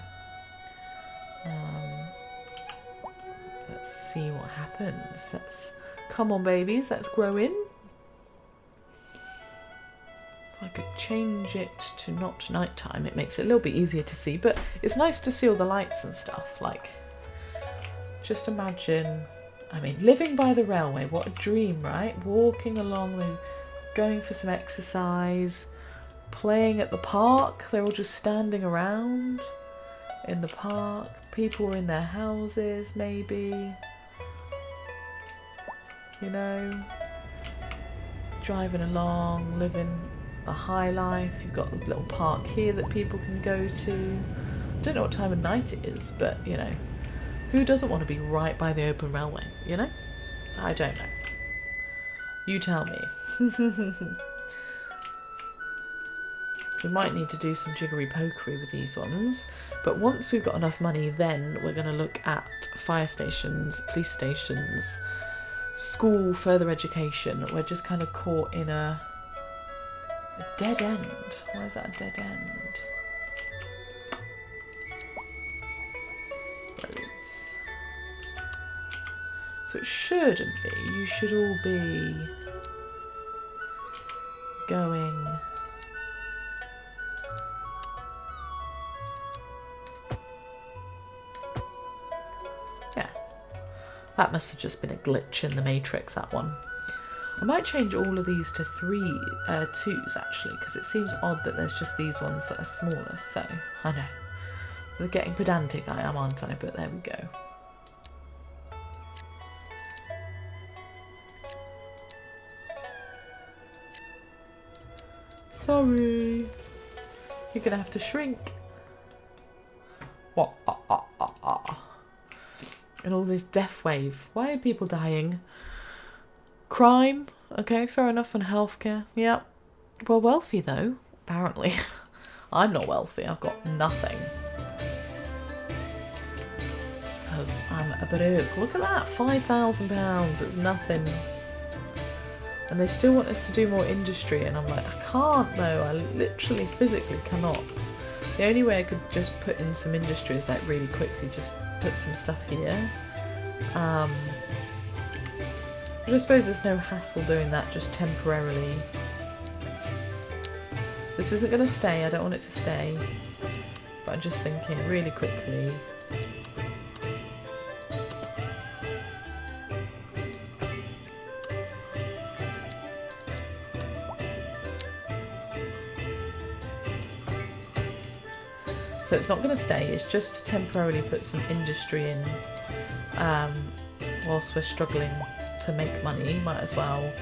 S1: Let's see what happens. Come on, babies, let's grow in. If I could change it to not nighttime, it makes it a little bit easier to see, but it's nice to see all the lights and stuff. Like, just imagine, I mean, living by the railway, what a dream, right? Walking along the going for some exercise, playing at the park. They're all just standing around in the park. People are in their houses, maybe. You know, driving along, living the high life. You've got a little park here that people can go to. Don't know what time of night it is, but you know, who doesn't want to be right by the open railway, you know? I don't know. You tell me. We might need to do some jiggery-pokery with these ones, but once we've got enough money, then we're going to look at fire stations, police stations, school, further education. We're just kind of caught in a dead end. Why is that a dead end? Roads. So it shouldn't be. You should all be going... Yeah. That must have just been a glitch in the matrix, that one. I might change all of these to 2s actually, because it seems odd that there's just these ones that are smaller. So, I know. They're getting pedantic, I am, aren't I? But there we go. Sorry. You're gonna have to shrink. What? And all this death wave. Why are people dying? Crime. Okay, fair enough. And healthcare. Yeah. Well, wealthy though, apparently. I'm not wealthy. I've got nothing. Because I'm a broke. Look at that. £5,000. It's nothing. And they still want us to do more industry. And I'm like, I can't though. I literally physically cannot. The only way I could just put in some industry is like really quickly just put some stuff here. But I suppose there's no hassle doing that just temporarily. This isn't going to stay. I don't want it to stay. But I'm just thinking really quickly. So it's not going to stay, it's just to temporarily put some industry in whilst we're struggling to make money. Might as well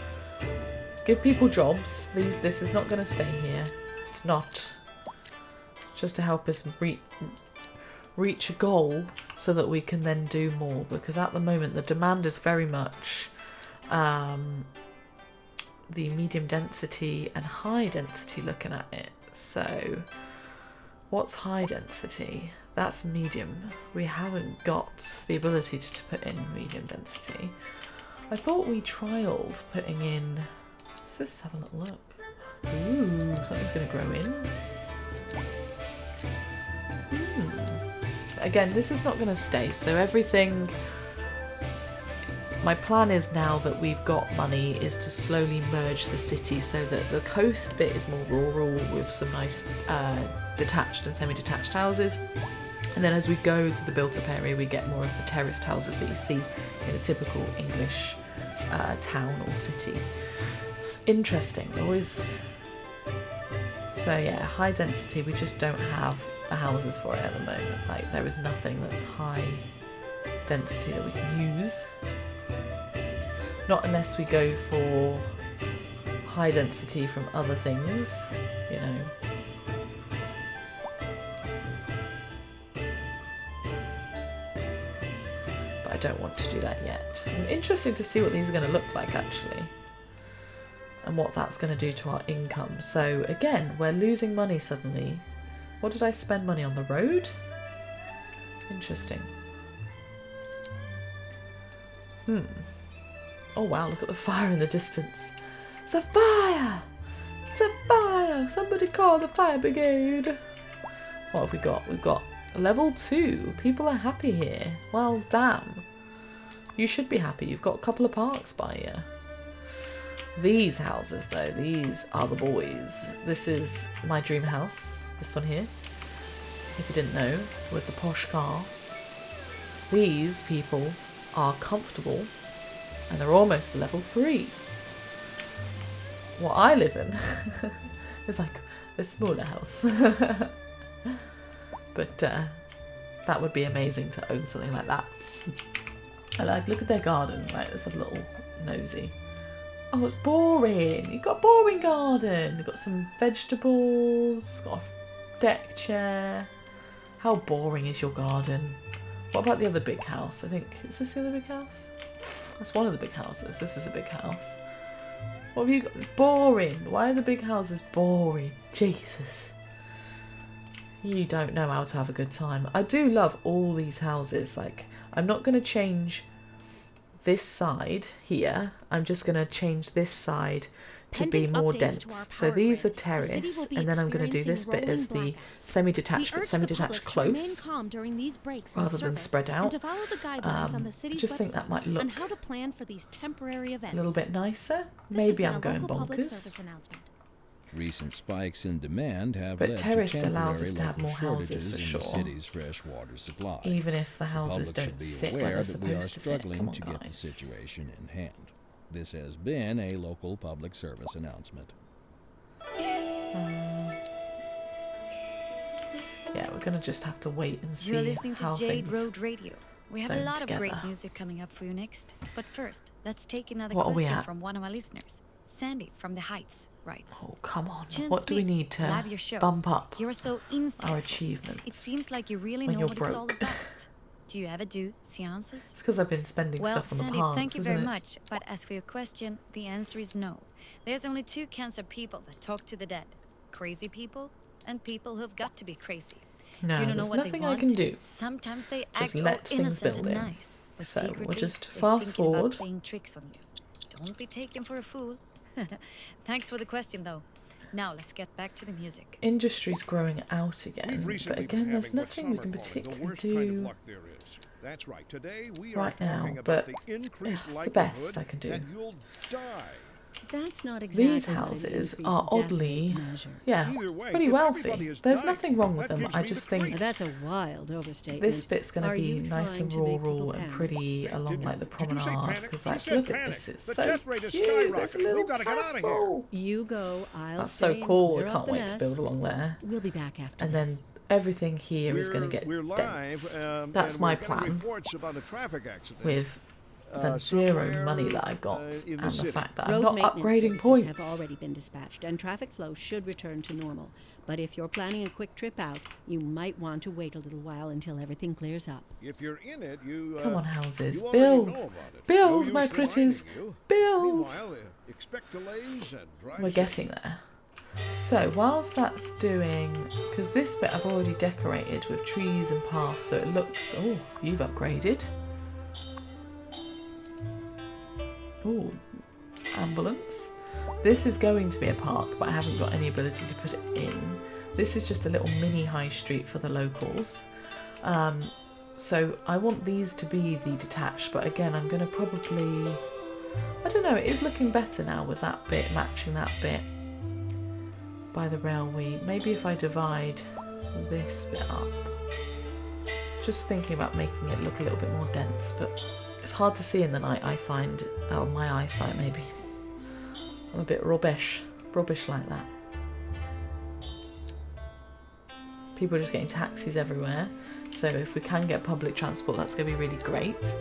S1: give people jobs. This is not going to stay here. It's not. Just to help us reach a goal so that we can then do more. Because at the moment the demand is very much the medium density and high density looking at it. So... what's high density? That's medium. We haven't got the ability to put in medium density. I thought we trialled putting in... Let's just have a little look. Ooh, something's going to grow in. Again, this is not going to stay, so everything... My plan is now that we've got money is to slowly merge the city so that the coast bit is more rural with some nice detached and semi-detached houses, and then as we go to the built-up area we get more of the terraced houses that you see in a typical English town or city. It's interesting, always. So yeah, high density, we just don't have the houses for it at the moment. Like there is nothing that's high density that we can use. Not unless we go for high density from other things, you know. But I don't want to do that yet. Interesting to see what these are going to look like actually. And what that's going to do to our income. So again, we're losing money suddenly. What did I spend money on? The road? Interesting. Oh wow, look at the fire in the distance. It's a fire! It's a fire! Somebody call the fire brigade! What have we got? We've got level 2. People are happy here. Well, damn. You should be happy. You've got a couple of parks by you. These houses, though, these are the boys. This is my dream house. This one here. If you didn't know, with the posh car. These people are comfortable. And they're almost level 3. what I live in is like a smaller house. But that would be amazing to own something like that. I like, look at their garden. Right, let's have a little nosy. Oh, it's boring. You've got a boring garden. You've got some vegetables, got a deck chair. How boring is your garden? What about the other big house? I think, is this the other big house? That's one of the big houses. This is a big house. What have you got? Boring. Why are the big houses boring? Jesus. You don't know how to have a good time. I do love all these houses. Like, I'm not going to change this side here. I'm just going to change this side to be more dense. So these are terrace, and then I'm going to do this bit as the semi-detached, but semi-detached close, rather than spread out. I just think that might look a little bit nicer. Maybe I'm going bonkers.
S2: Recent spikes in demand have
S1: But
S2: led to
S1: terraced
S2: temporary
S1: allows us to have more
S2: local
S1: houses for
S2: shortages in
S1: sure.
S2: the city's fresh water supply.
S1: Even if the houses
S2: The public
S1: don't
S2: should
S1: sit
S2: be
S1: where
S2: aware
S1: they're
S2: that we are
S1: supposed to sit.
S2: struggling
S1: Come on,
S2: to get the
S1: guys.
S2: situation in hand. This has been a local public service announcement.
S1: Yeah, we're going to just have to wait and see
S5: You're listening
S1: how
S5: to Jade
S1: things
S5: Road Radio. We have a
S1: zone
S5: lot of great
S1: together.
S5: music coming up for you next. But first, let's take another
S1: What are we
S5: question
S1: at?
S5: from one of our listeners. Sandy from the Heights writes.
S1: Oh, come on.
S5: Jen
S1: What do we
S5: Smith,
S1: need
S5: love
S1: to
S5: your show.
S1: bump up
S5: You're so insightful.
S1: our achievements?
S5: It seems like you really
S1: when
S5: know
S1: you're
S5: what it's all
S1: broke?
S5: about. Do you ever do seances?
S1: It's because I've been spending
S5: Well,
S1: stuff on
S5: Sandy,
S1: the plants,
S5: thank you
S1: isn't
S5: very
S1: it?
S5: much. But as for your question, the answer is no. There's only two kinds of people that talk to the dead. Crazy people and people who've got to be crazy.
S1: No,
S5: you don't know
S1: there's
S5: what
S1: nothing
S5: they
S1: I
S5: want.
S1: can do.
S5: Sometimes they
S1: Just
S5: act all
S1: let things
S5: innocent
S1: build
S5: and
S1: in.
S5: nice. But
S1: So we'll
S5: secretly,
S1: just
S5: they're
S1: fast
S5: thinking about
S1: forward.
S5: playing tricks on you. Don't be taken for a fool. Thanks for the question, though. Now let's get back to the music.
S1: Industry's growing out
S6: We've
S1: again,
S6: recently
S1: but
S6: been
S1: again, there's
S6: having what
S1: nothing
S6: some
S1: we
S6: are
S1: can
S6: calling the
S1: particularly
S6: worst kind of
S1: do
S6: luck there is. That's right. Today we
S1: right
S6: are
S1: now,
S6: talking about
S1: but
S6: the increased
S1: it's the best
S6: likelihood
S1: I can do.
S6: that you'll die.
S4: That's not exactly
S1: These
S4: what an
S1: houses
S4: increase
S1: are
S4: in death
S1: oddly,
S4: rate measures.
S1: yeah,
S6: Either way,
S1: pretty
S6: if
S1: wealthy.
S6: everybody is
S1: There's
S6: dying,
S1: nothing wrong with
S6: that
S1: them.
S6: gives
S1: I
S6: me
S1: just
S6: the
S1: think
S4: That's a wild overstatement.
S1: this bit's going to
S4: Are
S1: be
S4: you
S1: nice and
S4: trying to make
S1: rural
S4: people
S1: and
S4: panic?
S1: pretty along like the
S6: Did you say
S1: promenade.
S6: panic?
S1: Because
S6: She
S1: like,
S6: said
S1: look at
S6: panic.
S1: this, it's
S6: The
S1: so
S6: death rate is
S1: cute. There's a
S6: skyrocketing.
S1: little
S6: We've gotta get outta here.
S1: castle.
S4: You go, I'll
S1: That's
S4: stay
S1: so
S4: and
S1: cool.
S4: clear
S1: I
S4: up
S1: can't
S4: the
S1: wait to
S4: mess.
S1: build along there.
S4: We'll be back after
S1: And
S4: this.
S1: then everything here is going to get
S6: We're live,
S1: dense.
S6: and
S1: That's
S6: we're
S1: my
S6: getting
S1: plan.
S6: reports about a traffic accident.
S1: With the zero
S6: somewhere,
S1: money that I've got
S6: in the
S1: and
S6: city.
S1: the fact that I'm
S4: Road
S1: not
S4: maintenance
S1: upgrading
S4: services
S1: points.
S4: have already been dispatched, and traffic flow should return to normal. But if you're planning a quick trip out, you might want to wait a little while until everything clears up.
S6: If you're in it, you
S1: Come on, houses,
S6: you already
S1: build,
S6: know about it.
S1: build,
S6: No
S1: my
S6: use
S1: pretties,
S6: reminding you.
S1: build.
S6: Meanwhile, expect delays and dry
S1: We're
S6: ship.
S1: getting there. So whilst that's doing, because this bit I've already decorated with trees and paths, so it looks, oh, you've upgraded. Oh, ambulance. This is going to be a park, but I haven't got any ability to put it in. This is just a little mini high street for the locals. So I want these to be the detached, but again, I'm going to probably, I don't know, it is looking better now with that bit matching that bit by the railway. Maybe if I divide this bit up. Just thinking about making it look a little bit more dense, but it's hard to see in the night, I find, out of my eyesight maybe. I'm a bit rubbish like that. People are just getting taxis everywhere, so if we can get public transport, that's going to be really great.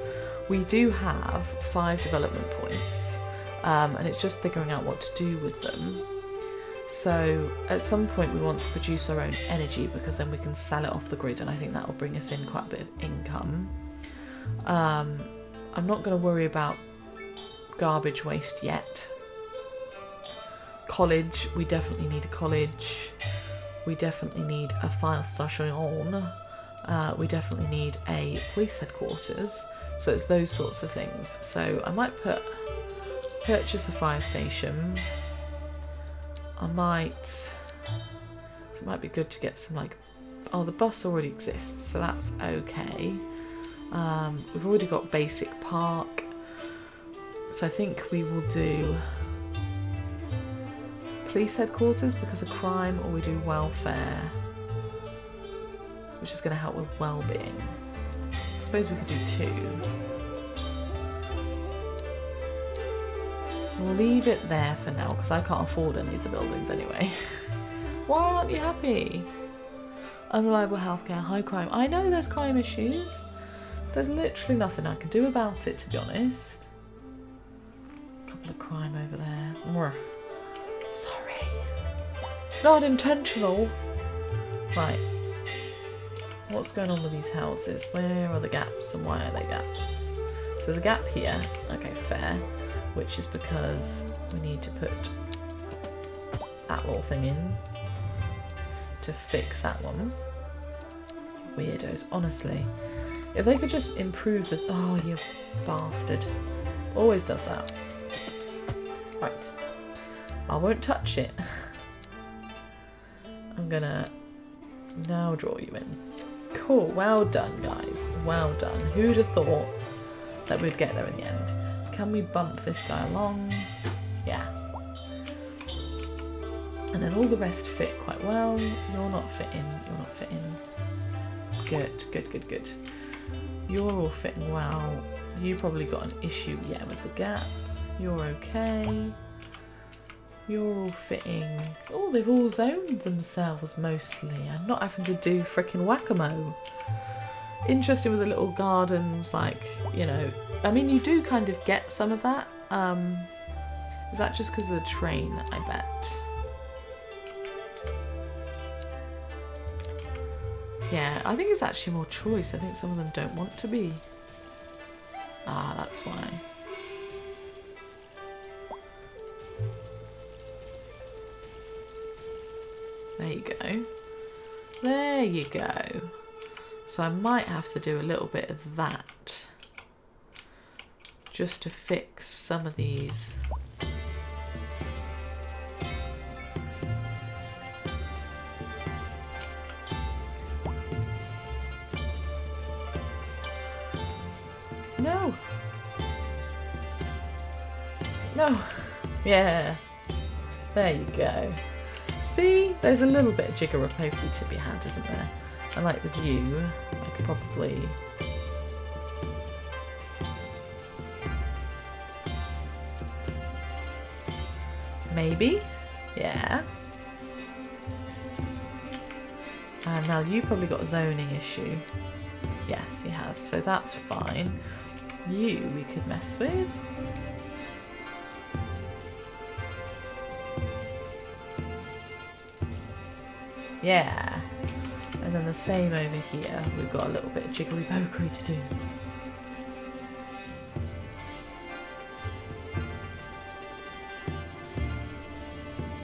S1: We do have 5 development points, and it's just figuring out what to do with them. So at some point we want to produce our own energy, because then we can sell it off the grid, and I think that will bring us in quite a bit of income. I'm not going to worry about garbage waste yet. College, we definitely need a college. We definitely need a fire station. We definitely need a police headquarters. So it's those sorts of things. So I might purchase a fire station. I might, so it might be good to get some like, oh, the bus already exists, so that's okay. We've already got basic park, so I think we will do police headquarters because of crime, or we do welfare, which is going to help with well-being. I suppose we could do 2. We'll leave it there for now because I can't afford any of the buildings anyway. Why aren't you happy? Unreliable healthcare, high crime. I know there's crime issues. There's literally nothing I can do about it, to be honest. A couple of crime over there. Sorry. It's not intentional. Right. What's going on with these houses? Where are the gaps and why are they gaps? So there's a gap here. Okay, fair. Which is because we need to put that little thing in to fix that one. Weirdos, honestly. If they could just improve this. Oh, you bastard. Always does that. Right. I won't touch it. I'm gonna now draw you in. Cool. Well done, guys. Well done. Who'd have thought that we'd get there in the end? Can we bump this guy along? Yeah. And then all the rest fit quite well. You're not fitting. You're not fitting. Good, good, good, good. You're all fitting well. You probably got an issue, yeah, with the gap. You're okay. You're all fitting. Oh, they've all zoned themselves mostly. I'm not having to do frickin' whack-a-mole. Interesting with the little gardens, like, you know. I mean, you do kind of get some of that. Is that just because of the train, I bet? Yeah, I think it's actually more choice. I think some of them don't want to be. Ah, that's why. There you go. There you go. So I might have to do a little bit of that just to fix some of these. No. No. Yeah. There you go. See, there's a little bit of jigger-ropoky to be had, isn't there? And like with you, I could probably... Maybe? Yeah. And now you probably got a zoning issue. Yes, he has, so that's fine. You, we could mess with. Yeah. And then the same over here. We've got a little bit of jiggery-pokery to do.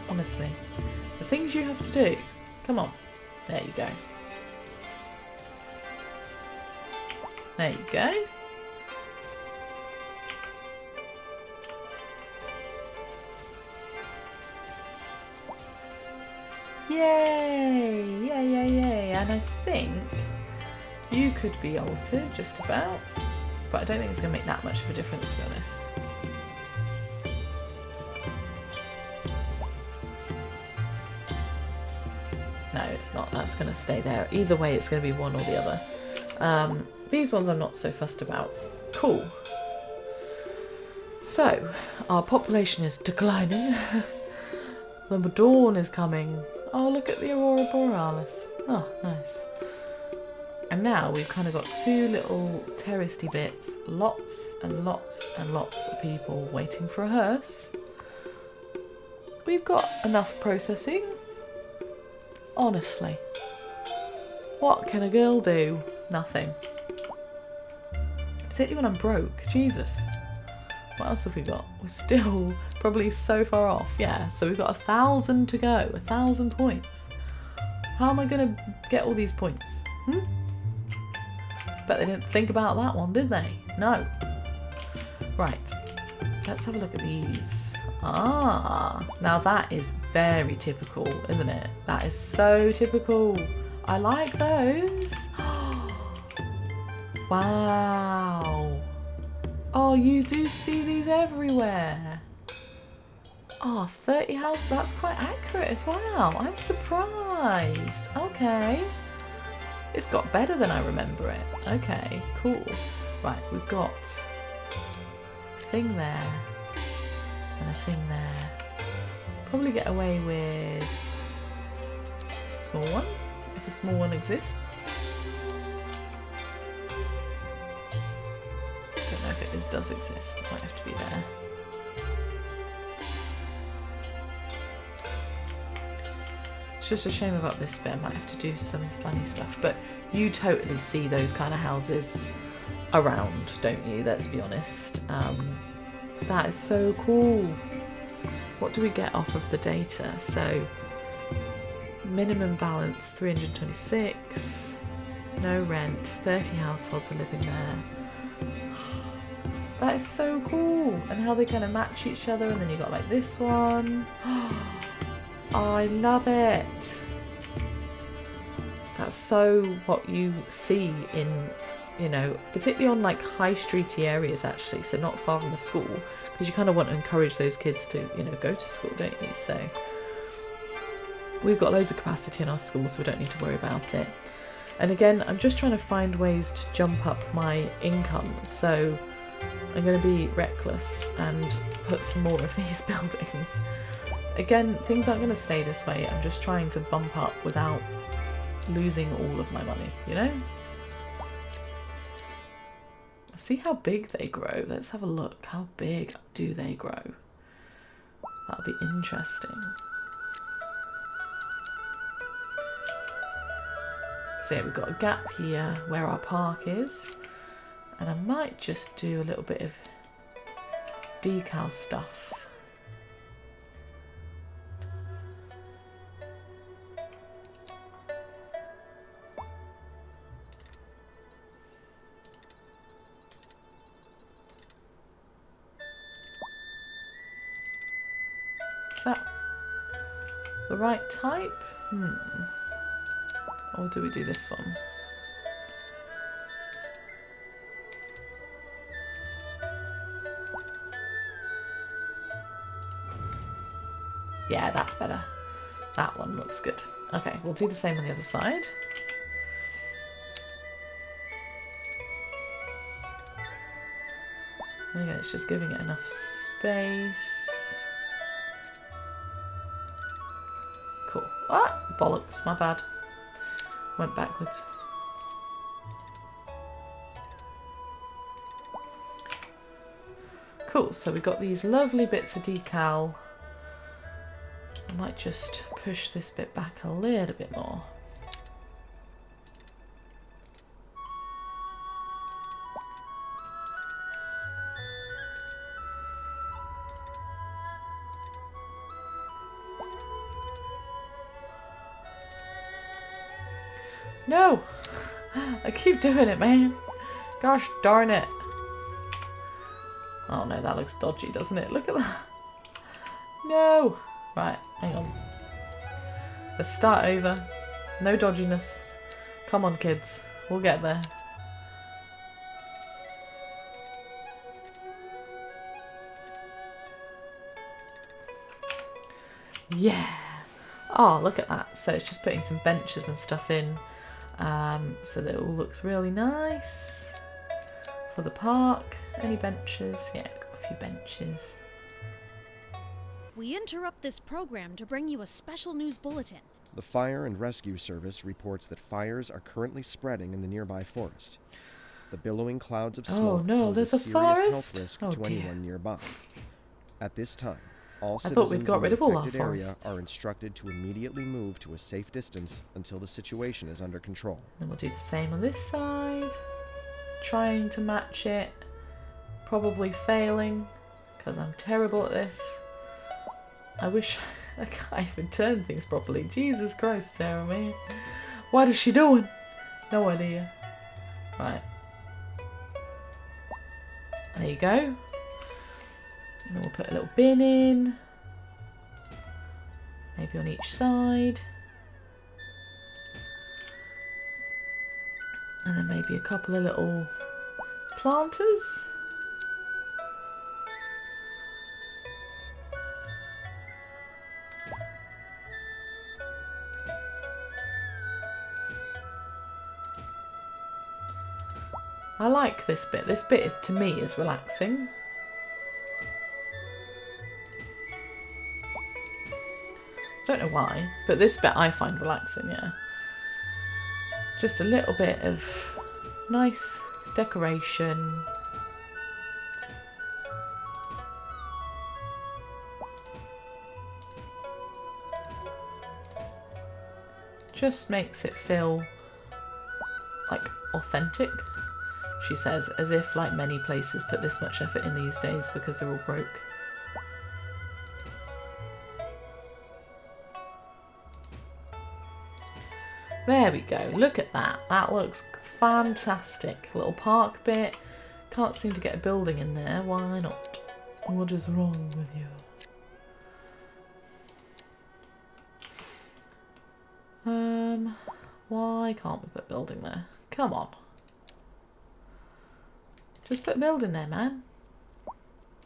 S1: Honestly. The things you have to do. Come on. There you go. There you go. Yay! Yay, yay, yay. And I think you could be altered just about. But I don't think it's going to make that much of a difference, to be honest. No, it's not. That's going to stay there. Either way, it's going to be one or the other. These ones I'm not so fussed about. Cool. So, our population is declining. The dawn is coming. Oh, look at the Aurora Borealis. Oh, nice. And now we've kind of got two little terracey bits. Lots and lots and lots of people waiting for a hearse. We've got enough processing. Honestly. What can a girl do? Nothing. Particularly when I'm broke. Jesus. What else have we got? We're still probably so far off. Yeah, so we've got 1,000 to go. 1,000 points. How am I going to get all these points? Bet they didn't think about that one, did they? No. Right. Let's have a look at these. Ah, now that is very typical, isn't it? That is so typical. I like those. Wow. Oh, you do see these everywhere. Oh, 30 houses. That's quite accurate as well. I'm surprised. Okay. It's got better than I remember it. Okay, cool. Right, we've got a thing there. and a thing there. Probably get away with a small one, if a small one exists. Don't know if it does exist. It might have to be there. It's just a shame about this bit. I might have to do some funny stuff, but you totally see those kind of houses around, don't you? Let's be honest. That is so cool. What do we get off of the data? So minimum balance 326, no rent, 30 households are living there. That is so cool. And how they kind of match each other, and then you got like this one. Oh, I love it. That's so what you see in, you know, particularly on like high streety areas actually, so not far from a school, because you kind of want to encourage those kids to, you know, go to school, don't you? So we've got loads of capacity in our schools, so we don't need to worry about it. And again, I'm just trying to find ways to jump up my income, so I'm going to be reckless and put some more of these buildings. Again, things aren't going to stay this way. I'm just trying to bump up without losing all of my money, you know? See how big they grow. Let's have a look. How big do they grow? That'll be interesting. So yeah, we've got a gap here where our park is. And I might just do a little bit of decal stuff. Is that the right type? Or do we do this one? Yeah, that's better. That one looks good. Okay, we'll do the same on the other side. Okay, it's just giving it enough space. Cool. Ah, bollocks, my bad. Went backwards. Cool, so we've got these lovely bits of decal. I might just push this bit back a little bit more. No! I keep doing it, man. Gosh darn it. Oh no, that looks dodgy, doesn't it? Look at that. No! Right, hang on. Let's start over. No dodginess. Come on, kids. We'll get there. Yeah! Oh, look at that. So it's just putting some benches and stuff in. So that it all looks really nice. For the park. Any benches? Yeah, got a few benches.
S7: We interrupt this program to bring you a special news bulletin.
S3: The Fire and Rescue Service reports that fires are currently spreading in the nearby forest. The billowing clouds of smoke pose
S1: there's
S3: a
S1: a
S3: serious
S1: forest?
S3: health risk
S1: Oh,
S3: to
S1: dear.
S3: anyone nearby. At this time, all
S1: I thought
S3: citizens
S1: we'd got
S3: in
S1: rid
S3: the
S1: of all our
S3: affected area
S1: forests.
S3: are instructed to immediately move to a safe distance until the situation is under control.
S1: Then we'll do the same on this side. Trying to match it. Probably failing, because I'm terrible at this. I wish I can't even turn things properly. Jesus Christ, Sarah, man. What is she doing? No idea. Right. There you go. And then we'll put a little bin in. Maybe on each side. And then maybe a couple of little planters. I like this bit. This bit, to me, is relaxing. Don't know why, but this bit I find relaxing, yeah. Just a little bit of nice decoration. Just makes it feel like authentic, she says, as if like many places put this much effort in these days because they're all broke. There we go, look at that. That looks fantastic. Little park bit. Can't seem to get a building in there. Why not? What is wrong with you? Why can't we put a building there? Come on. Just put a building there, man.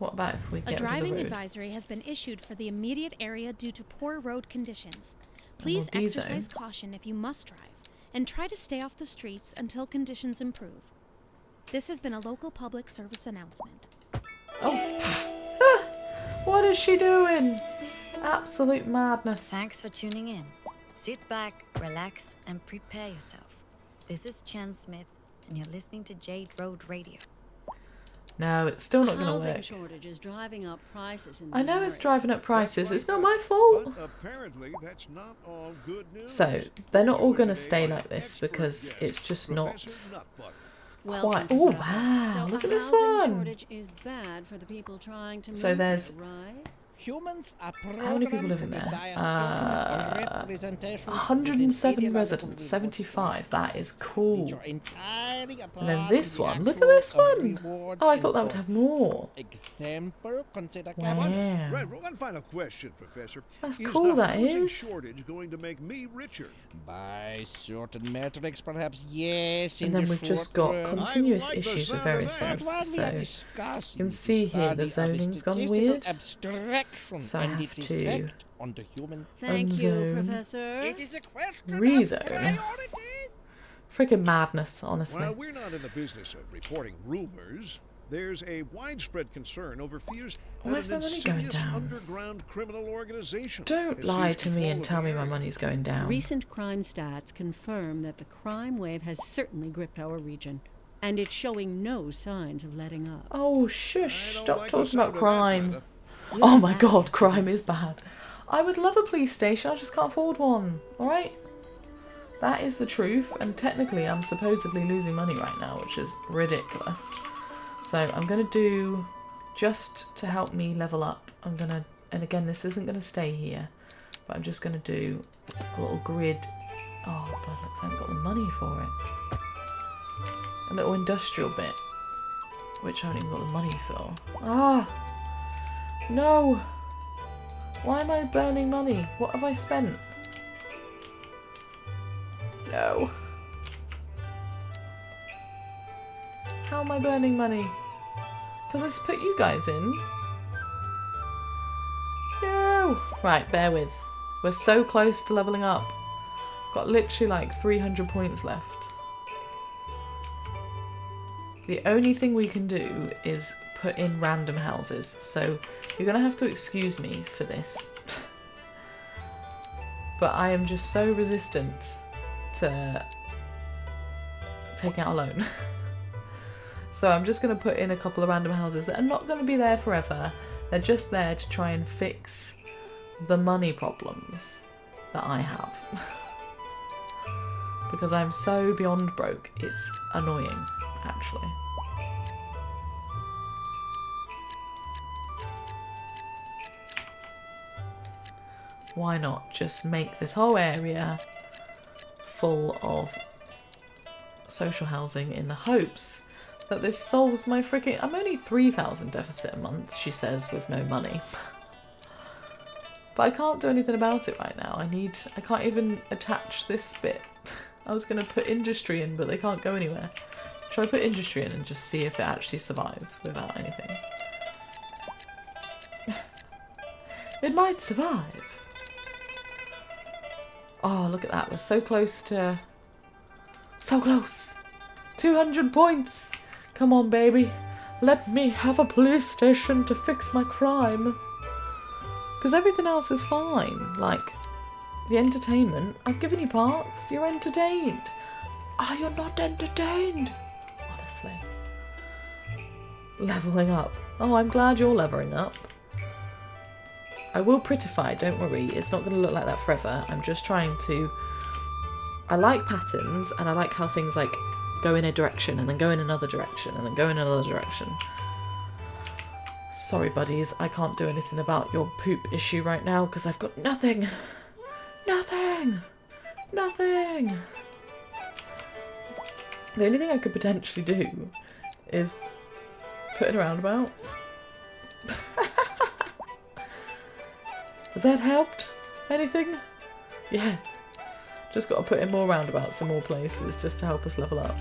S1: What about if we get rid of the road?
S7: A driving advisory has been issued for the immediate area due to poor road conditions. Please exercise caution if you must drive, and try to stay off the streets until conditions improve. This has been a local public service announcement.
S1: Oh, what is she doing? Absolute madness.
S5: Thanks for tuning in. Sit back, relax, and prepare yourself. This is Chen Smith, and you're listening to Jade Road Radio.
S1: No, it's still not going to work.
S4: Housing shortage is driving up prices in the
S1: I know it's
S4: area.
S1: driving up prices. It's not my fault.
S6: But apparently that's not all good news.
S1: So, they're not all going to stay like this because it's just not quite... Oh, wow.
S4: So
S1: Look at this
S4: housing
S1: one.
S4: shortage is bad for the people trying to
S1: So
S4: move
S1: there's...
S4: there, right?
S8: Humans are
S1: How many people live in there? 107 residents, 75. That is cool. And then this one. Look at this one. Oh, I thought that would have more.
S8: Example, consider
S1: Wow.
S6: Right, one final question, Professor.
S1: That's cool, that
S6: Is the housing
S1: is.
S6: shortage going to make me richer?
S8: By certain metrics, perhaps yes.
S1: And then we've just got continuous issues with various things. So you can see here the zoning's gone weird. So I have to
S4: Thank you,
S1: unzone,
S4: Professor.
S8: It is a question
S1: rezone. Freaking madness, honestly.
S6: While we're not in the business of reporting rumors, there's a widespread concern over fears
S1: Why is
S6: that
S1: my
S6: an
S1: money going
S6: insidious
S1: down?
S6: underground criminal organization
S1: Don't
S6: has
S1: lie
S6: seized
S1: to me
S6: control
S1: and
S6: of
S1: tell
S6: the
S1: me my
S6: area.
S1: money's going down.
S4: Recent crime stats confirm that the crime wave has certainly gripped our region, and it's showing no signs of letting up.
S1: Oh,
S6: I
S1: shush.
S6: don't
S1: Stop
S6: like the
S1: talking
S6: sound
S1: about
S6: of that,
S1: crime.
S6: Greta.
S1: Oh my god, crime is bad. I would love a police station, I just can't afford one. Alright? That is the truth, and technically I'm supposedly losing money right now, which is ridiculous. So I'm going to do, just to help me level up, I'm going to, and again this isn't going to stay here, but I'm just going to do a little grid. Oh, bollocks, I haven't got the money for it. A little industrial bit, which I haven't even got the money for. Ah! No! Why am I burning money? What have I spent? No. How am I burning money? Because I just put you guys in. No! Right, bear with. We're so close to leveling up. Got literally like 300 points left. The only thing we can do is put in random houses, so you're gonna have to excuse me for this. But I am just so resistant to taking out a loan. So I'm just gonna put in a couple of random houses that are not gonna be there forever. They're just there to try and fix the money problems that I have. Because I'm so beyond broke, it's annoying, actually. Why not just make this whole area full of social housing in the hopes that this solves my freaking... I'm only 3,000 deficit a month, she says, with no money. But I can't do anything about it right now. I can't even attach this bit. I was going to put industry in, but they can't go anywhere. Shall I put industry in and just see if it actually survives without anything? It might survive. Oh, look at that. We're so close to... So close. 200 points. Come on, baby. Let me have a police station to fix my crime. Because everything else is fine. Like, The entertainment? I've given you parks. You're entertained. Oh, you're not entertained. Honestly. Leveling up. Oh, I'm glad you're leveling up. I will prettify, don't worry. It's not going to look like that forever. I'm just trying to... I like patterns, and I like how things like go in a direction and then go in another direction and then go in another direction. Sorry, buddies. I can't do anything about your poop issue right now because I've got nothing. Nothing. Nothing. The only thing I could potentially do is put in a roundabout. Has that helped? Anything? Yeah. Just got to put in more roundabouts in more places just to help us level up.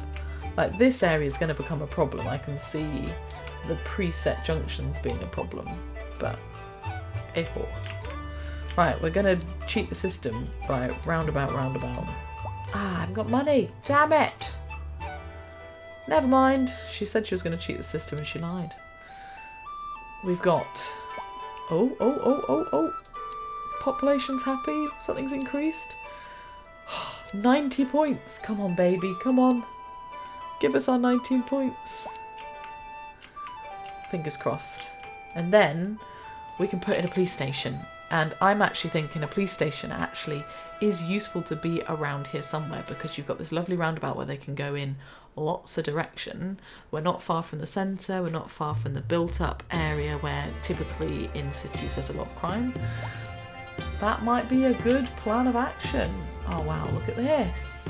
S1: Like, this area is going to become a problem. I can see the preset junctions being a problem. But, hey-ho. Right, we're going to cheat the system by roundabout. Ah, I haven't got money. Damn it. Never mind. She said she was going to cheat the system and she lied. We've got... Oh. Population's happy. Something's increased. 90 points. Come on, baby. Come on. Give us our 19 points. Fingers crossed. And then we can put in a police station. And I'm actually thinking a police station actually is useful to be around here somewhere because you've got this lovely roundabout where they can go in lots of direction. We're not far from the centre. We're not far from the built-up area where typically in cities there's a lot of crime. That might be a good plan of action. Oh wow, look at this.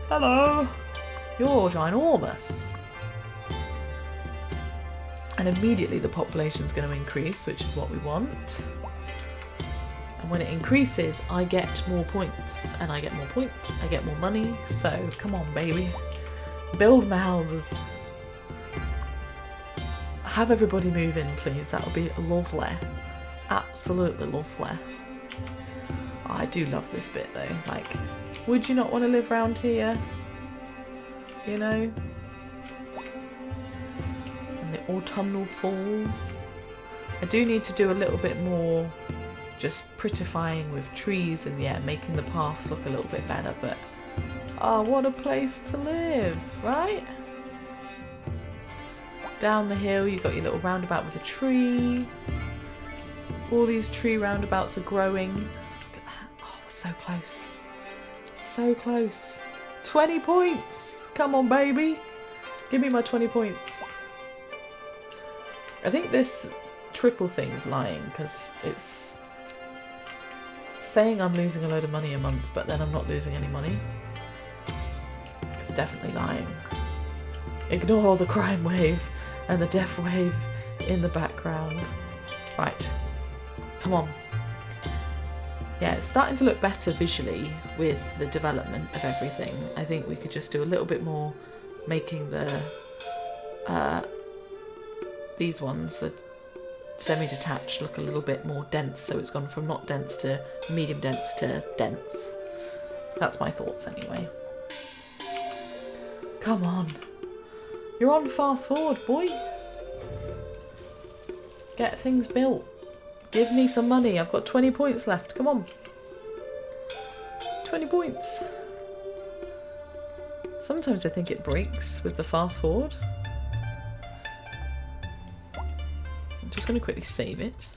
S1: Hello. You're ginormous. And immediately the population's going to increase, which is what we want. And when it increases, I get more points. And I get more points, I get more money. So, come on, baby. Build my houses. Have everybody move in, please. That would be lovely. Absolutely lovely. I do love this bit though. Like, would you not want to live around here? You know? And the autumnal falls. I do need to do a little bit more just prettifying with trees and yeah, making the paths look a little bit better, but oh, what a place to live, right? Down the hill you've got your little roundabout with a tree. All these tree roundabouts are growing. Look at that. Oh, we're so close. So close. 20 points! Come on, baby. Give me my 20 points. I think this triple thing's lying because it's saying I'm losing a load of money a month, but then I'm not losing any money. It's definitely lying. Ignore the crime wave and the death wave in the background. Right. Come on. Yeah, it's starting to look better visually with the development of everything. I think we could just do a little bit more making the these ones, the semi-detached, look a little bit more dense, so it's gone from not dense to medium dense to dense. That's my thoughts anyway. Come on. You're on fast forward, boy. Get things built. Give me some money. I've got 20 points left. Come on. 20 points. Sometimes I think it breaks with the fast forward. I'm just going to quickly save it.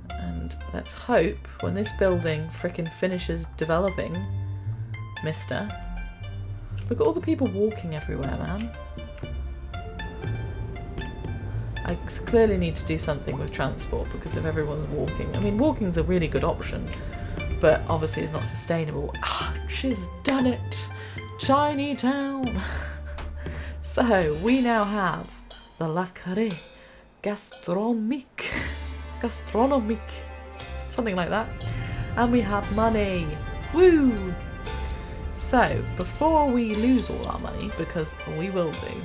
S1: And let's hope when this building frickin' finishes developing, mister. Look at all the people walking everywhere, man. I clearly need to do something with transport because if everyone's walking... I mean, walking's a really good option, but obviously it's not sustainable. Ah, she's done it! Tiny town! So, we now have the La Carré Gastronomique. Something like that. And we have money. Woo! So, before we lose all our money, because we will do,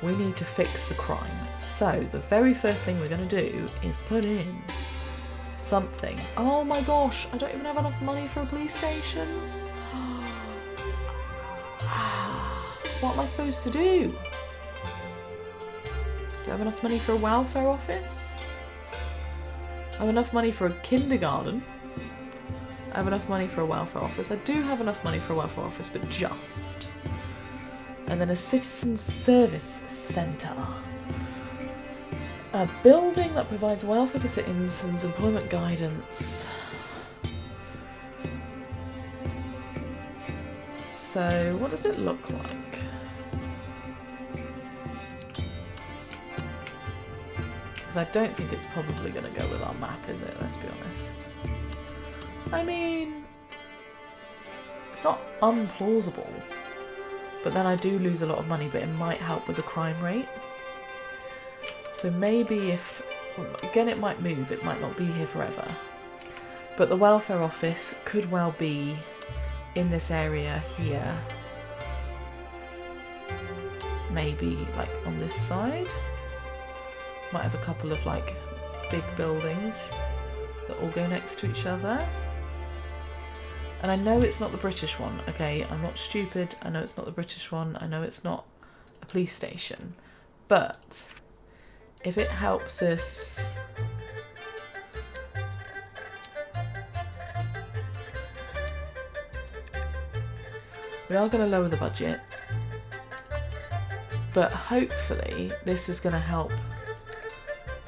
S1: we need to fix the crime. So, the very first thing we're going to do is put in something. Oh my gosh, I don't even have enough money for a police station. What am I supposed to do? Do I have enough money for a welfare office? I have enough money for a kindergarten. I have enough money for a welfare office. I do have enough money for a welfare office, but just. And then a citizen service centre. A building that provides welfare for citizens, employment guidance. So, what does it look like? Because I don't think it's probably going to go with our map, is it? Let's be honest. I mean, it's not unplausible, but then I do lose a lot of money, but it might help with the crime rate. So maybe if, again, it might move, it might not be here forever, but the welfare office could well be in this area here. Maybe like on this side. Might have a couple of like big buildings that all go next to each other. And I know it's not the British one, okay? I'm not stupid. I know it's not the British one. I know it's not a police station. But if it helps us... We are going to lower the budget. But hopefully this is going to help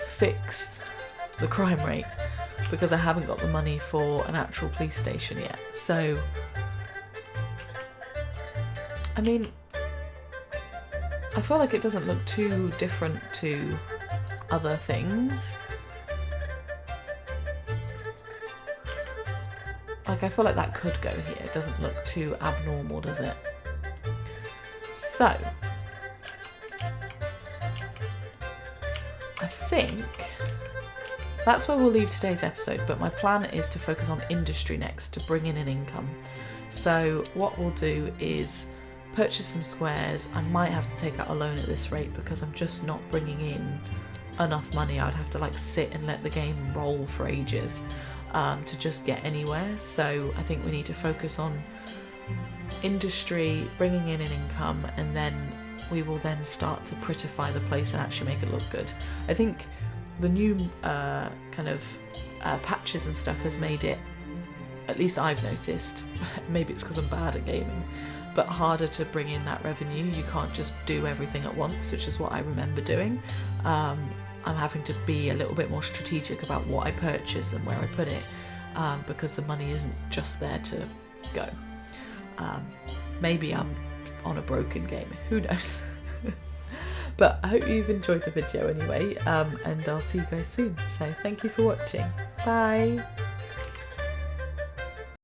S1: fix the crime rate, because I haven't got the money for an actual police station yet. So, I mean, I feel like it doesn't look too different to other things. Like, I feel like that could go here. It doesn't look too abnormal, does it? So, I think that's where we'll leave today's episode, but my plan is to focus on industry next to bring in an income. So what we'll do is purchase some squares. I might have to take out a loan at this rate because I'm just not bringing in enough money. I'd have to like sit and let the game roll for ages to just get anywhere. So I think we need to focus on industry, bringing in an income, and then we will then start to prettify the place and actually make it look good. I think the new patches and stuff has made it, at least I've noticed, maybe it's because I'm bad at gaming, but harder to bring in that revenue. You can't just do everything at once, which is what I remember doing. I'm having to be a little bit more strategic about what I purchase and where I put it, because the money isn't just there to go. Maybe I'm on a broken game, who knows. But I hope you've enjoyed the video anyway, and I'll see you guys soon. So thank you for watching. Bye.